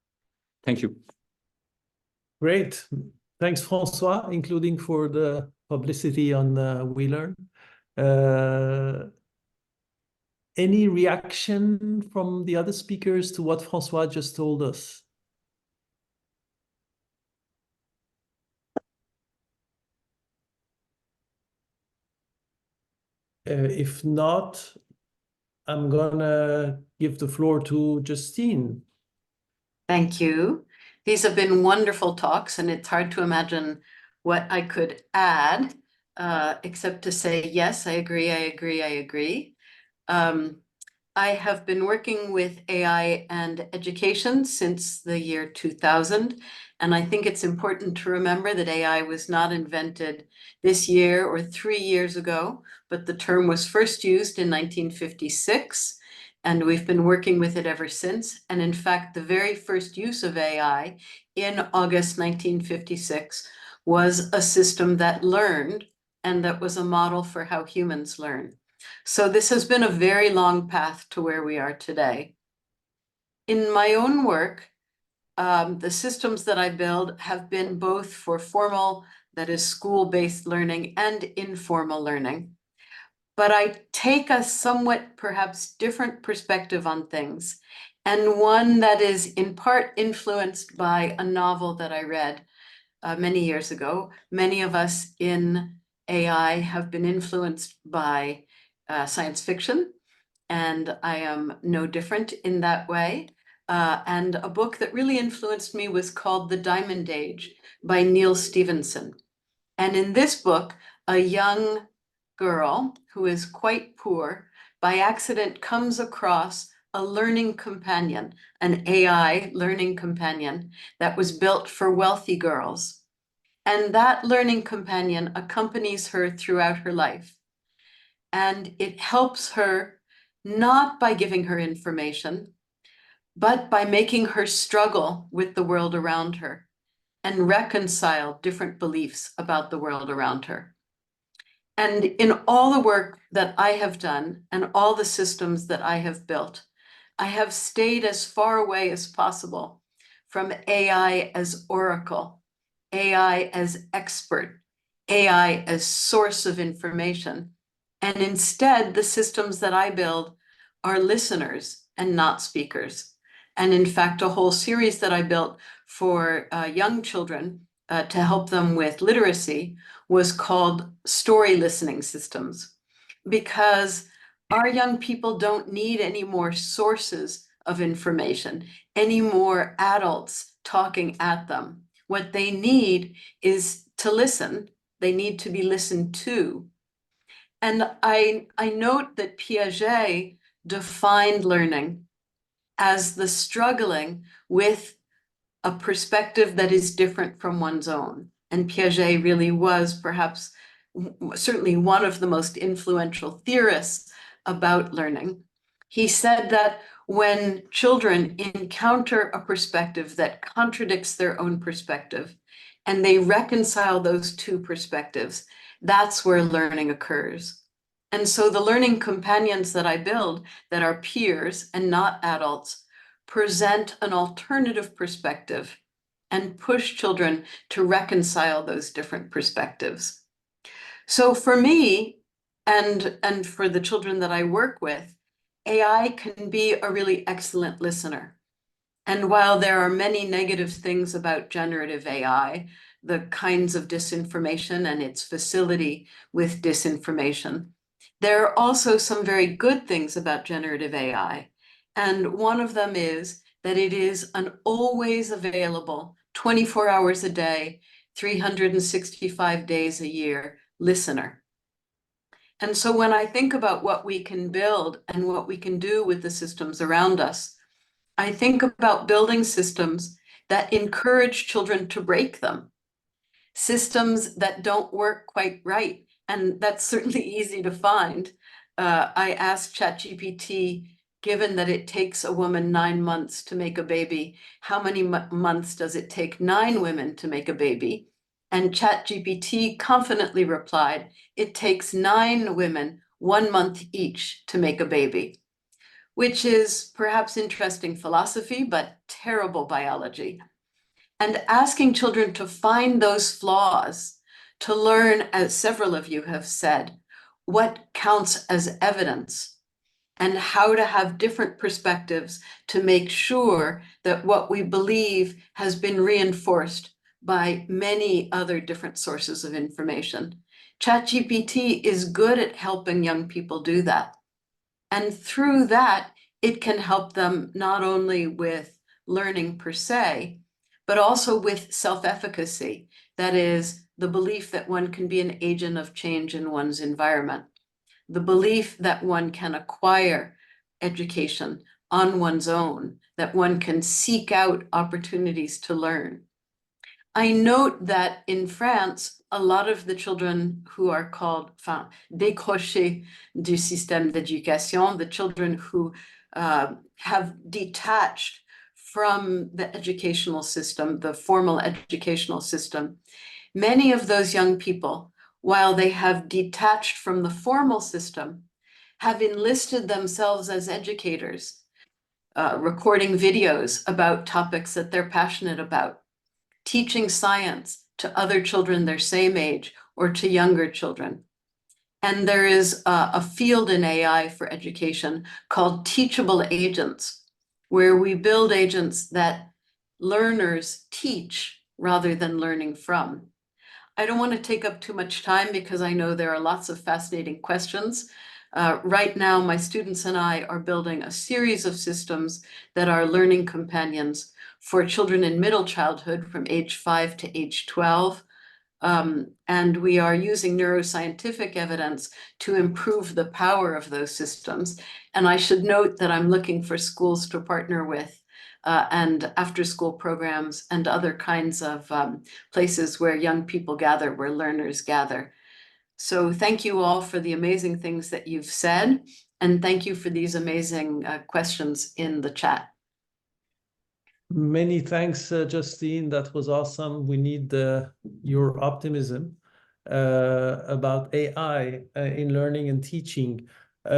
Thank you. Great. Thanks, François, including for the publicity on WeLearn. Any reaction from the other speakers to what François just told us? If not, I'm gonna give the floor to Justine. Thank you. These have been wonderful talks, and it's hard to imagine what I could add, except to say, yes, I agree, I agree, I agree. I have been working with AI and education since the year 2000, and I think it's important to remember that AI was not invented this year or 3 years ago, but the term was first used in 1956. And we've been working with it ever since. And in fact, the very first use of AI in August 1956 was a system that learned, and that was a model for how humans learn. So this has been a very long path to where we are today. In my own work, the systems that I build have been both for formal, that is school-based learning, and informal learning. But I take a somewhat perhaps different perspective on things, and one that is in part influenced by a novel that I read many years ago. Many of us in AI have been influenced by science fiction, and I am no different in that way. And a book that really influenced me was called The Diamond Age by Neil Stephenson. And in this book, a young girl who is quite poor by accident comes across a learning companion, an AI learning companion that was built for wealthy girls. And that learning companion accompanies her throughout her life. And it helps her not by giving her information, but by making her struggle with the world around her and reconcile different beliefs about the world around her. And in all the work that I have done and all the systems that I have built, I have stayed as far away as possible from AI as oracle, AI as expert, AI as source of information. And instead, the systems that I build are listeners and not speakers. And in fact, a whole series that I built for young children to help them with literacy was called story listening systems. because our young people don't need any more sources of information, any more adults talking at them. What they need is to listen. They need to be listened to. And I note that Piaget defined learning as the struggling with a perspective that is different from one's own. And Piaget really was perhaps certainly one of the most influential theorists about learning. He said that when children encounter a perspective that contradicts their own perspective, and they reconcile those two perspectives, that's where learning occurs. And so the learning companions that I build, that are peers and not adults, present an alternative perspective and push children to reconcile those different perspectives. So for me, and for the children that I work with, AI can be a really excellent listener. And while there are many negative things about generative AI, the kinds of disinformation and its facility with disinformation, there are also some very good things about generative AI. And one of them is that it is an always available, 24 hours a day, 365 days a year listener. And so when I think about what we can build and what we can do with the systems around us, I think about building systems that encourage children to break them, systems that don't work quite right. And that's certainly easy to find. I asked ChatGPT, given that it takes a woman 9 months to make a baby, how many months does it take 9 women to make a baby? And ChatGPT confidently replied, it takes 9 women 1 month each to make a baby, which is perhaps interesting philosophy, but terrible biology. And asking children to find those flaws, to learn, as several of you have said, what counts as evidence and how to have different perspectives to make sure that what we believe has been reinforced by many other different sources of information. ChatGPT is good at helping young people do that. And through that, it can help them not only with learning per se, but also with self-efficacy. That is, the belief that one can be an agent of change in one's environment, the belief that one can acquire education on one's own, that one can seek out opportunities to learn. I note that in France, a lot of the children who are called décrochés du système d'éducation, the children who have detached from the educational system, the formal educational system, many of those young people, while they have detached from the formal system, have enlisted themselves as educators, recording videos about topics that they're passionate about, teaching science to other children their same age or to younger children. And there is a field in AI for education called teachable agents, where we build agents that learners teach rather than learning from. I don't want to take up too much time because I know there are lots of fascinating questions. Right now, my students and I are building a series of systems that are learning companions for children in middle childhood from age 5 to age 12. And we are using neuroscientific evidence to improve the power of those systems. And I should note that I'm looking for schools to partner with and after-school programs and other kinds of places where young people gather, where learners gather. So thank you all for the amazing things that you've said. And thank you for these amazing questions in the chat. Many thanks, Justine. That was awesome. We need your optimism about AI in learning and teaching.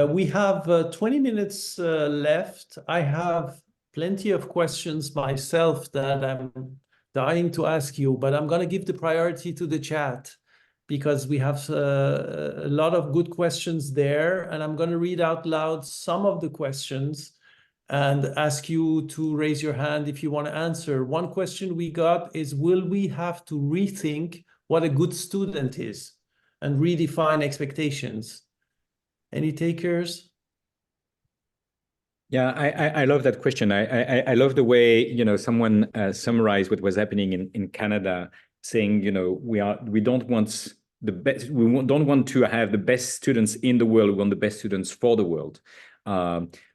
We have 20 minutes left. I have plenty of questions myself that I'm dying to ask you, but I'm going to give the priority to the chat because we have a lot of good questions there. And I'm going to read out loud some of the questions and ask you to raise your hand if you want to answer. One question we got is, will we have to rethink what a good student is and redefine expectations? Any takers? Yeah, I love that question. I love the way, you know, someone summarized what was happening in Canada, saying, you know, we don't want the best, don't want to have the best students in the world. We want the best students for the world.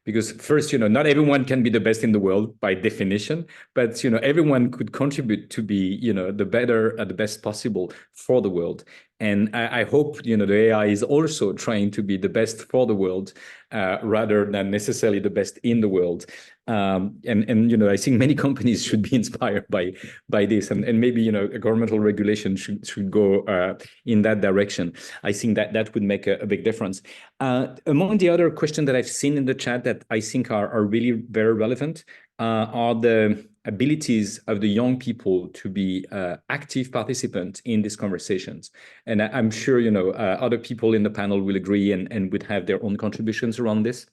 Because first, you know, not everyone can be the best in the world by definition, but, you know, everyone could contribute to be, you know, the better, the best possible for the world. And I hope, you know, the AI is also trying to be the best for the world, rather than necessarily the best in the world. And you know, I think many companies should be inspired by this, and maybe, you know, a governmental regulation should go in that direction. I think that would make a big difference. Among the other questions that I've seen in the chat that I think are really very relevant are the abilities of the young people to be active participants in these conversations. And I'm sure, you know, other people in the panel will agree and would have their own contributions around this.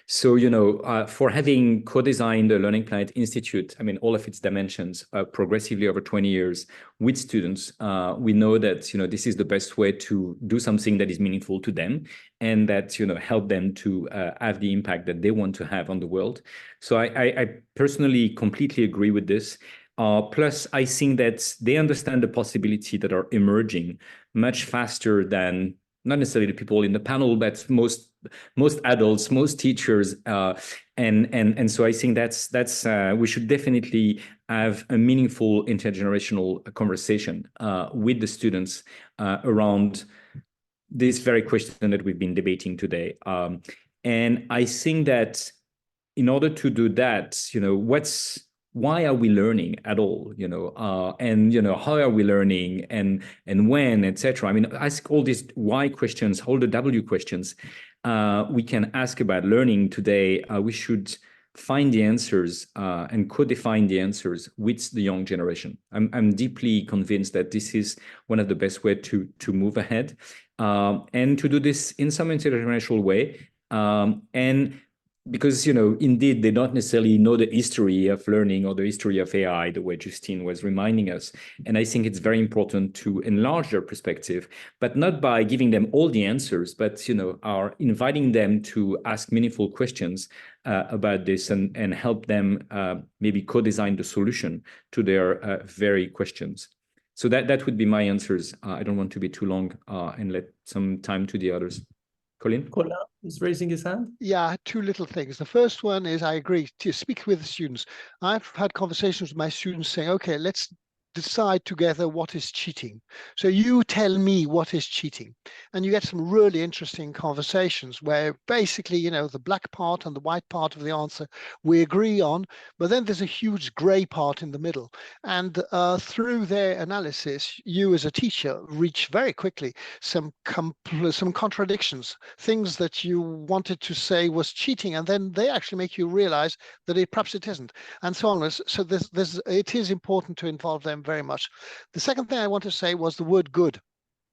So, you know, for having co-designed the Learning Planet Institute, I mean, all of its dimensions progressively over 20 years with students, we know that, you know, this is the best way to do something that is meaningful to them and that, you know, help them to have the impact that they want to have on the world. So I personally completely agree with this. Plus, I think that they understand the possibility that are emerging much faster than not necessarily the people in the panel, but most adults, most teachers, and so I think that's we should definitely have a meaningful intergenerational conversation with the students around this very question that we've been debating today. And I think that in order to do that, you know, why are we learning at all, you know, and, you know, how are we learning and when, etc. I mean, ask all these why questions, all the W questions we can ask about learning today. We should find the answers and co-define the answers with the young generation. I'm deeply convinced that this is one of the best ways to move ahead and to do this in some intergenerational way. And because, you know, indeed, they don't necessarily know the history of learning or the history of AI, the way Justine was reminding us. And I think it's very important to enlarge their perspective, but not by giving them all the answers, but, you know, are inviting them to ask meaningful questions about this and help them maybe co-design the solution to their very questions. So that would be my answers. I don't want to be too long and let some time to the others. Colin? Colin is raising his hand. Yeah, two little things. The first one is I agree to speak with the students. I've had conversations with my students saying, okay, let's decide together what is cheating. So you tell me what is cheating. And you get some really interesting conversations where basically, you know, the black part and the white part of the answer we agree on, but then there's a huge gray part in the middle. And through their analysis, you as a teacher reach very quickly some contradictions, things that you wanted to say was cheating, and then they actually make you realize that perhaps it isn't, and so on. So it is important to involve them very much. The second thing I want to say was the word good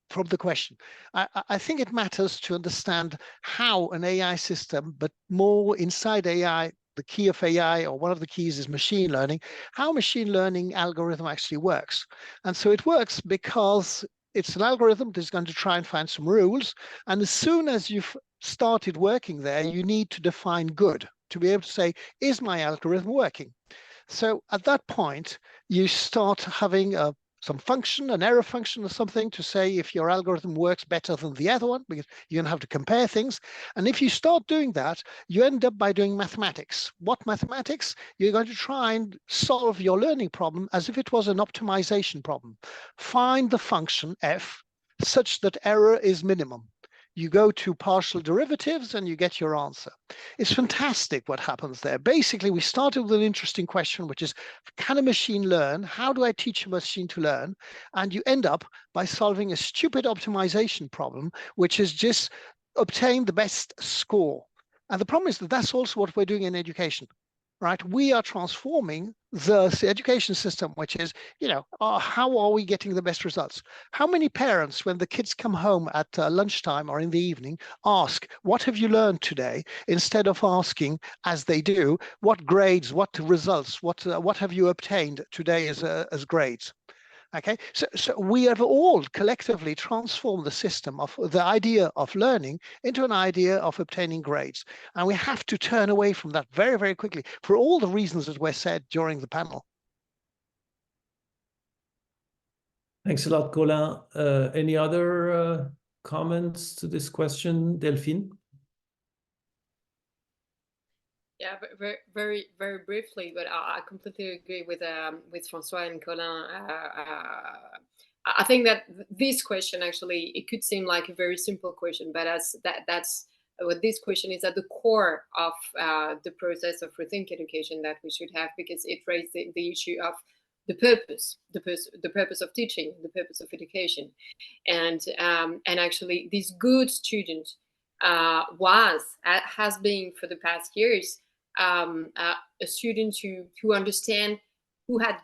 from the question. I think it matters to understand how an AI system, but more inside AI, the key of AI, or one of the keys, is machine learning, how machine learning algorithm actually works. And so it works because it's an algorithm that's going to try and find some rules. And as soon as you've started working there, you need to define good to be able to say, is my algorithm working? So at that point, you start having some function, an error function or something, to say if your algorithm works better than the other one, because you're going to have to compare things. And if you start doing that, you end up by doing mathematics. What mathematics? You're going to try and solve your learning problem as if it was an optimization problem. Find the function f such that error is minimum. You go to partial derivatives and you get your answer. It's fantastic what happens there. Basically, we started with an interesting question, which is, can a machine learn? How do I teach a machine to learn? And you end up by solving a stupid optimization problem, which is just obtain the best score. And the problem is that that's also what we're doing in education. Right, we are transforming the education system, which is, you know, how are we getting the best results? How many parents, when the kids come home at lunchtime or in the evening, ask, what have you learned today? Instead of asking, as they do, what grades, what results, what have you obtained today as grades? Okay, so we have all collectively transformed the system of the idea of learning into an idea of obtaining grades. And we have to turn away from that very, very quickly for all the reasons that were said during the panel. Thanks a lot, Colin. Any other comments to this question, Delphine? Yeah, very briefly, but I completely agree with François and Colin. I think that this question, actually, it could seem like a very simple question, but that's what this question is at the core of the process of rethink education that we should have, because it raised the issue of the purpose of teaching, the purpose of education, and actually this good student has been for the past years a student who understand, who had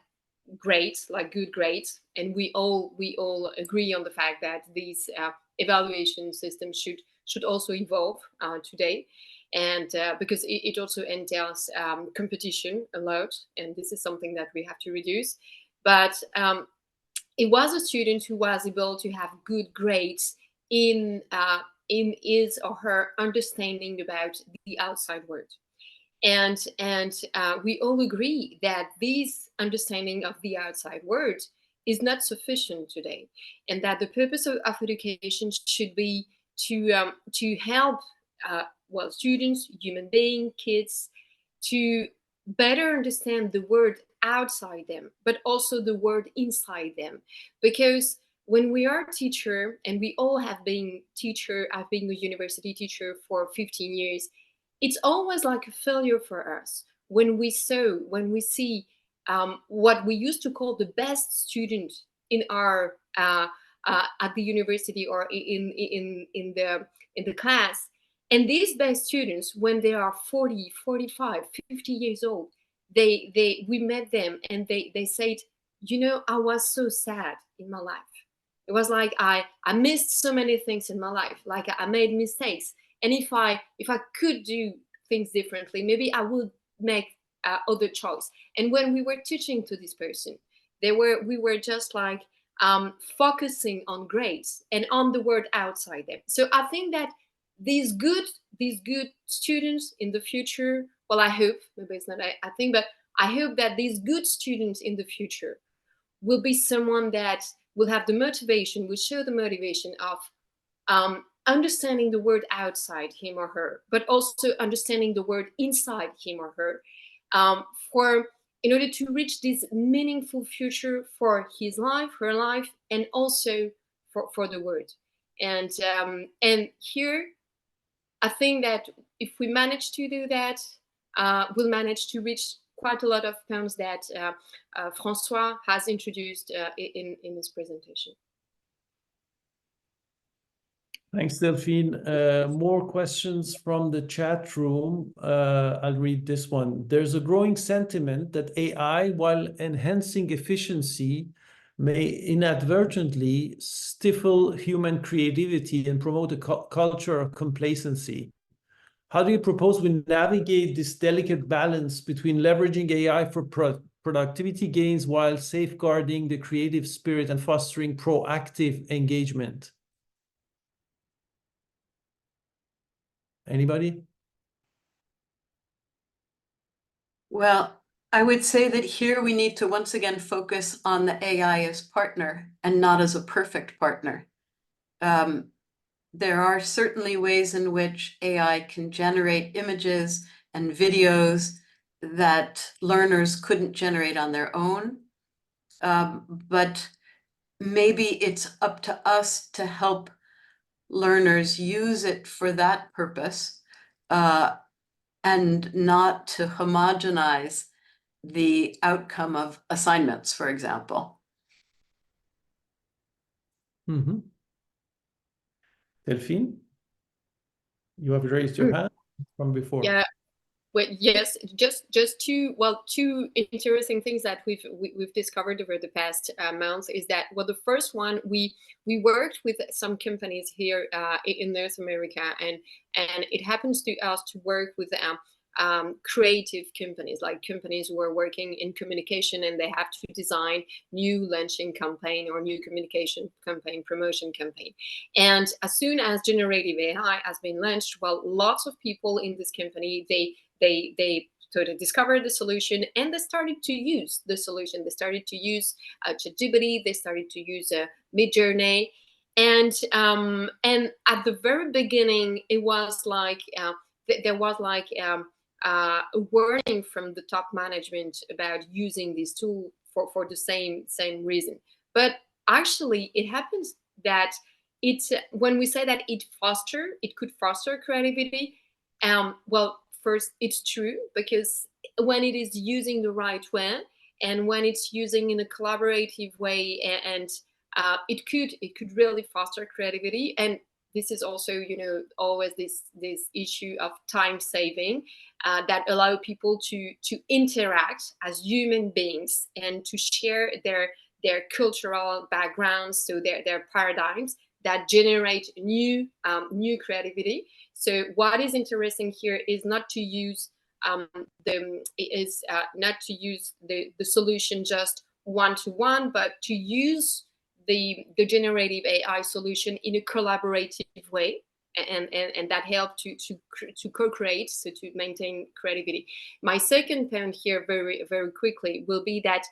grades, like good grades, and we all agree on the fact that these evaluation systems should also evolve today, and because it also entails competition a lot, and this is something that we have to reduce. But it was a student who was able to have good grades in his or her understanding about the outside world. And we all agree that this understanding of the outside world is not sufficient today, and that the purpose of education should be to help students, human beings, kids, to better understand the world outside them, but also the world inside them. Because when we are a teacher, and we all have been teacher, I've been a university teacher for 15 years, it's always like a failure for us when we see what we used to call the best student in our at the university or in the class. And these best students, when they are 40, 45, 50 years old, we met them and they said, you know, I was so sad in my life. It was like I missed so many things in my life, like I made mistakes. And if I could do things differently, maybe I would make other choice. And when we were teaching to this person, we were just like focusing on grades and on the world outside them. So I think that these good students in the future, well, I hope, maybe it's not I think, but I hope that these good students in the future will be someone that will have the motivation, will show the motivation of understanding the world outside him or her, but also understanding the world inside him or her, in order to reach this meaningful future for his life, her life, and also for the world. And here, I think that if we manage to do that, we'll manage to reach quite a lot of points that François has introduced in his presentation. Thanks, Delphine. More questions from the chat room. I'll read this one. There's a growing sentiment that AI, while enhancing efficiency, may inadvertently stifle human creativity and promote a culture of complacency. How do you propose we navigate this delicate balance between leveraging AI for productivity gains while safeguarding the creative spirit and fostering proactive engagement? Anybody? Well, I would say that here we need to once again focus on the AI as partner and not as a perfect partner. There are certainly ways in which AI can generate images and videos that learners couldn't generate on their own. But maybe it's up to us to help learners use it for that purpose, and not to homogenize the outcome of assignments, for example. Mm-hmm. Delphine, you have raised your hand from before. Yeah. Well, yes, just two interesting things that we've discovered over the past months is that, well, the first one, we worked with some companies here in North America, and it happens to us to work with creative companies, like companies who are working in communication and they have to design new launching campaign or new communication campaign, promotion campaign. And as soon as generative AI has been launched, well, lots of people in this company, they sort of discovered the solution and they started to use the solution. They started to use ChatGPT, they started to use Midjourney. And at the very beginning, it was like, there was like a warning from the top management about using this tool for the same reason. But actually, it happens that it's when we say that it could foster creativity. Well, first, it's true, because when it is using the right way and when it's using in a collaborative way, and it could really foster creativity. And this is also, you know, always this issue of time saving that allow people to interact as human beings and to share their cultural backgrounds, so their paradigms that generate new creativity. So what is interesting here is not to use the solution just one-to-one, but to use the generative AI solution in a collaborative way, and that helped to co-create, so to maintain creativity. My second point here, very very quickly, will be that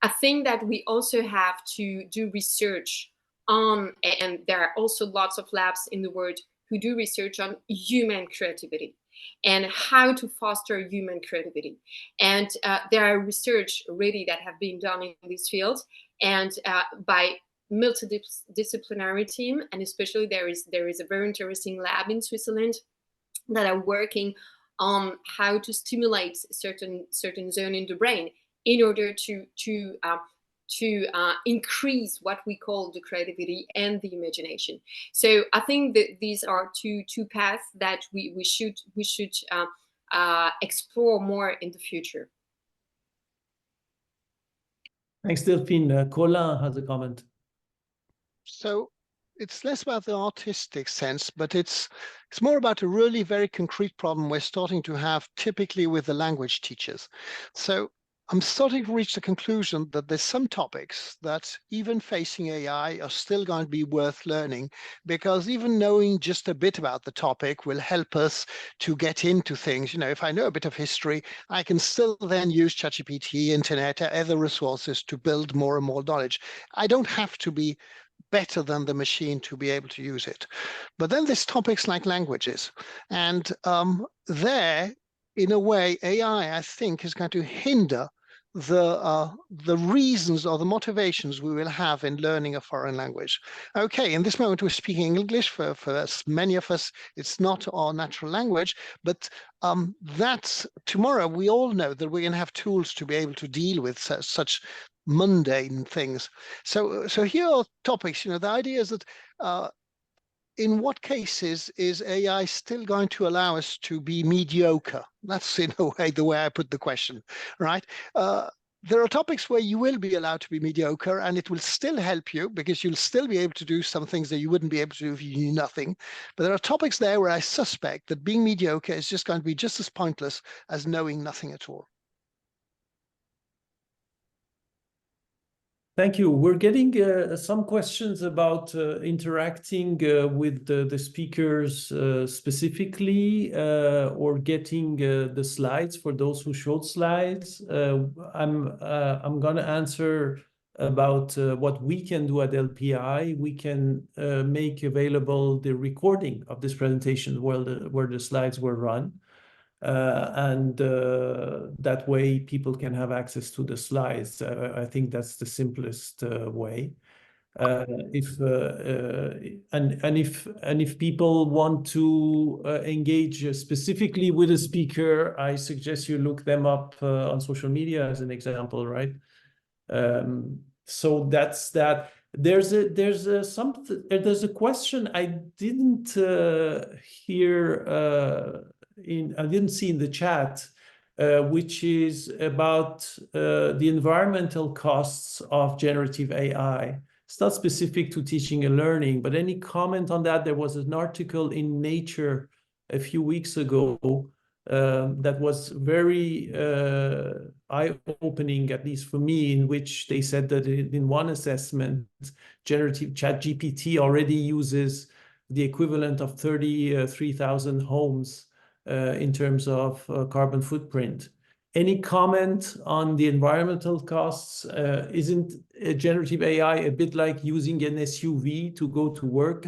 I think that we also have to do research on, and there are also lots of labs in the world who do research on human creativity and how to foster human creativity. And there are research already that have been done in this field, and by multidisciplinary team, and especially there is a very interesting lab in Switzerland that are working on how to stimulate certain zone in the brain in order to increase what we call the creativity and the imagination. So I think that these are two paths that we should explore more in the future. Thanks, Delphine. Colin has a comment. So it's less about the artistic sense, but it's more about a really very concrete problem we're starting to have typically with the language teachers. So I'm starting to reach the conclusion that there's some topics that even facing AI are still going to be worth learning, because even knowing just a bit about the topic will help us to get into things. You know, if I know a bit of history, I can still then use ChatGPT, internet, other resources to build more and more knowledge. I don't have to be better than the machine to be able to use it. But then there's topics like languages, and there, in a way, AI, I think, is going to hinder the reasons or the motivations we will have in learning a foreign language. Okay, in this moment we're speaking English. For many of us, it's not our natural language, but that's tomorrow. We all know that we're going to have tools to be able to deal with such mundane things. So here are topics. You know, the idea is that in what cases is AI still going to allow us to be mediocre? That's in a way the way I put the question, right? There are topics where you will be allowed to be mediocre, and it will still help you because you'll still be able to do some things that you wouldn't be able to do if you knew nothing. But there are topics there where I suspect that being mediocre is just going to be just as pointless as knowing nothing at all. Thank you. We're getting some questions about interacting with the speakers specifically, or getting the slides for those who showed slides. I'm going to answer about what we can do at LPI. We can make available the recording of this presentation where the slides were run. And that way people can have access to the slides. I think that's the simplest way. If people want to engage specifically with a speaker, I suggest you look them up on social media as an example, right? So that's that. There's a question I didn't hear. I didn't see in the chat, which is about the environmental costs of generative AI. It's not specific to teaching and learning, but any comment on that? There was an article in Nature a few weeks ago that was very eye-opening, at least for me, in which they said that in one assessment, generative ChatGPT already uses the equivalent of 33,000 homes in terms of carbon footprint. Any comment on the environmental costs? Isn't generative AI a bit like using an SUV to go to work?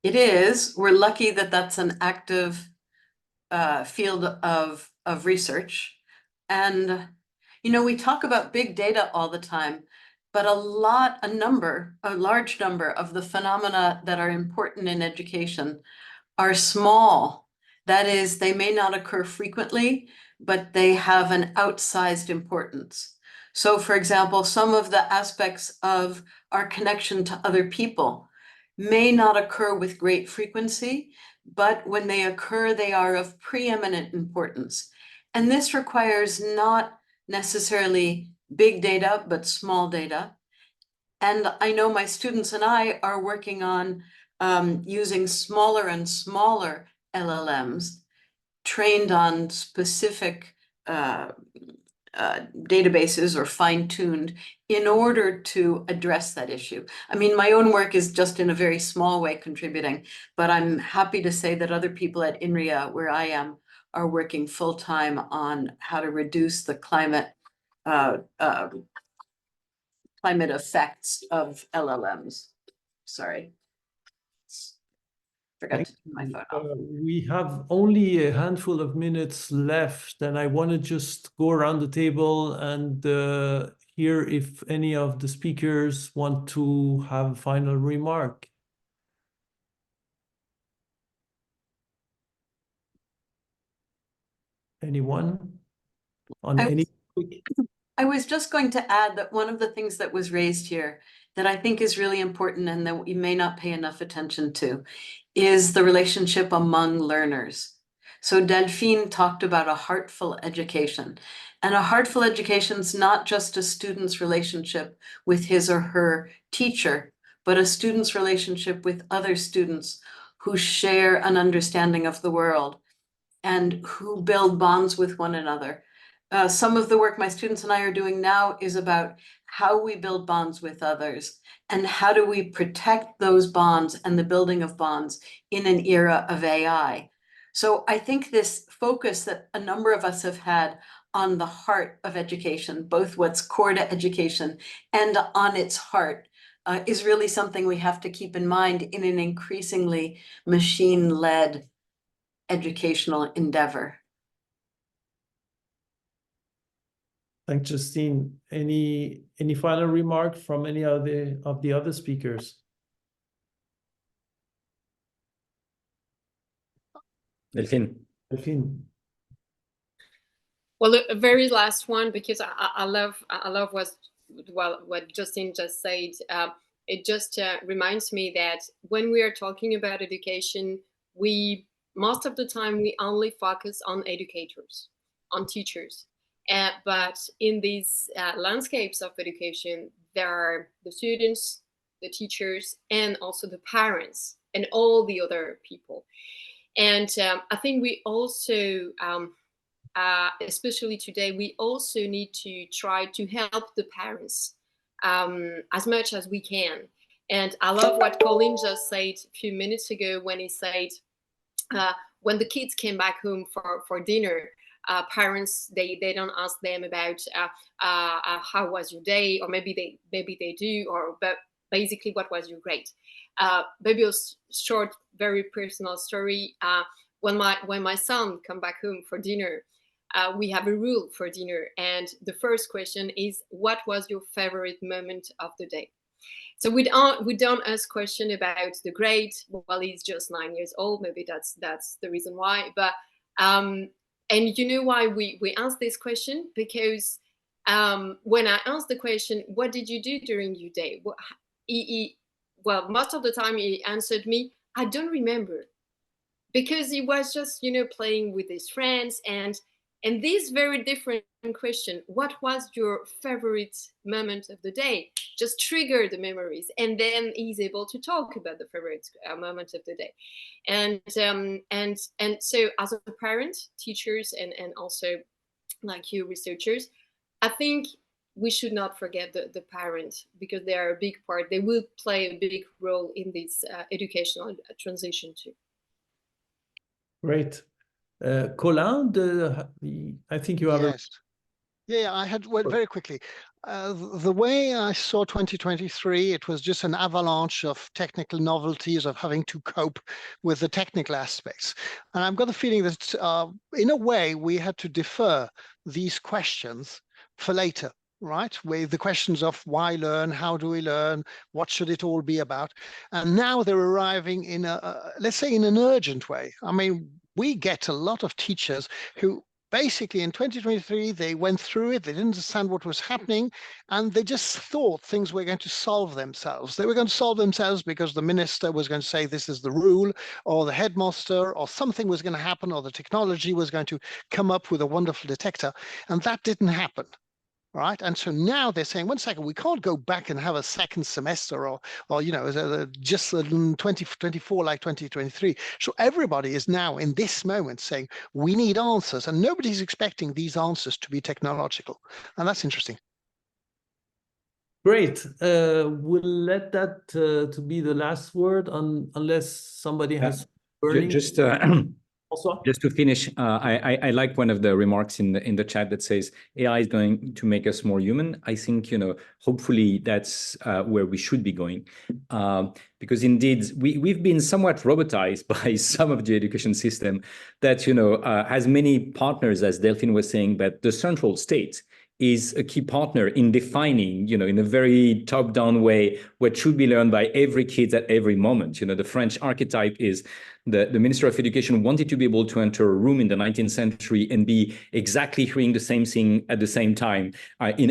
It is. We're lucky that that's an active field of research. And, you know, we talk about big data all the time, but a large number of the phenomena that are important in education are small. That is, they may not occur frequently, but they have an outsized importance. So, for example, some of the aspects of our connection to other people may not occur with great frequency, but when they occur, they are of preeminent importance. And this requires not necessarily big data, but small data. And I know my students and I are working on using smaller and smaller LLMs trained on specific databases or fine-tuned in order to address that issue. I mean, my own work is just in a very small way contributing, but I'm happy to say that other people at Inria, where I am, are working full-time on how to reduce the climate effects of LLMs. Sorry. Forgot to turn my phone off. We have only a handful of minutes left, and I want to just go around the table and hear if any of the speakers want to have a final remark. Anyone? On any? I was just going to add that one of the things that was raised here that I think is really important and that we may not pay enough attention to is the relationship among learners. So Delphine talked about a heartful education, and a heartful education is not just a student's relationship with his or her teacher, but a student's relationship with other students who share an understanding of the world and who build bonds with one another. Some of the work my students and I are doing now is about how we build bonds with others and how do we protect those bonds and the building of bonds in an era of AI. So I think this focus that a number of us have had on the heart of education, both what's core to education and on its heart, is really something we have to keep in mind in an increasingly machine-led educational endeavor. Thanks, Justine. Any final remark from any of the other speakers? Delphine. Delphine. Well, a very last one, because I love what Justine just said. It just reminds me that when we are talking about education, most of the time we only focus on educators, on teachers. But in these landscapes of education, there are the students, the teachers, and also the parents and all the other people. And I think we also, especially today, we also need to try to help the parents as much as we can. And I love what Colin just said a few minutes ago when he said, when the kids came back home for dinner, parents, they don't ask them about how was your day, or maybe they do, but basically what was your grade. Maybe a short, very personal story. When my son come back home for dinner, we have a rule for dinner, and the first question is, what was your favorite moment of the day? So we don't ask question about the grade. Well, he's just 9 years old. Maybe that's the reason why. But and you know why we ask this question? Because when I asked the question, what did you do during your day? Well, most of the time he answered me, I don't remember, because he was just playing with his friends, and And this very different question, what was your favorite moment of the day, just trigger the memories, and then he's able to talk about the favorite moment of the day. And so as a parent, teachers, and also like you researchers, I think we should not forget the parents, because they are a big part. They will play a big role in this educational transition too. Great. Colin, I think you have Yes. Yeah, I had very quickly. The way I saw 2023, it was just an avalanche of technical novelties, of having to cope with the technical aspects. And I've got the feeling that in a way, we had to defer these questions for later, right? With the questions of why learn, how do we learn, what should it all be about? And now they're arriving in let's say, in an urgent way. I mean, we get a lot of teachers who basically in 2023, they went through it, they didn't understand what was happening, and they just thought things were going to solve themselves. They were going to solve themselves because the minister was going to say this is the rule, or the headmaster, or something was going to happen, or the technology was going to come up with a wonderful detector, and that didn't happen. Right. And so now they're saying, 1 second, we can't go back and have a second semester or just 2024 like 2023. So everybody is now in this moment saying we need answers, and nobody's expecting these answers to be technological. And that's interesting. Great. We'll let that to be the last word, unless somebody has burning. Just to finish, I like one of the remarks in the chat that says AI is going to make us more human. I think, hopefully that's where we should be going, because indeed we've been somewhat robotized by some of the education system that, has many partners, as Delphine was saying, but the central state is a key partner in defining, in a very top-down way, what should be learned by every kid at every moment. The French archetype is the Minister of Education wanted to be able to enter a room in the 19th century and be exactly hearing the same thing at the same time in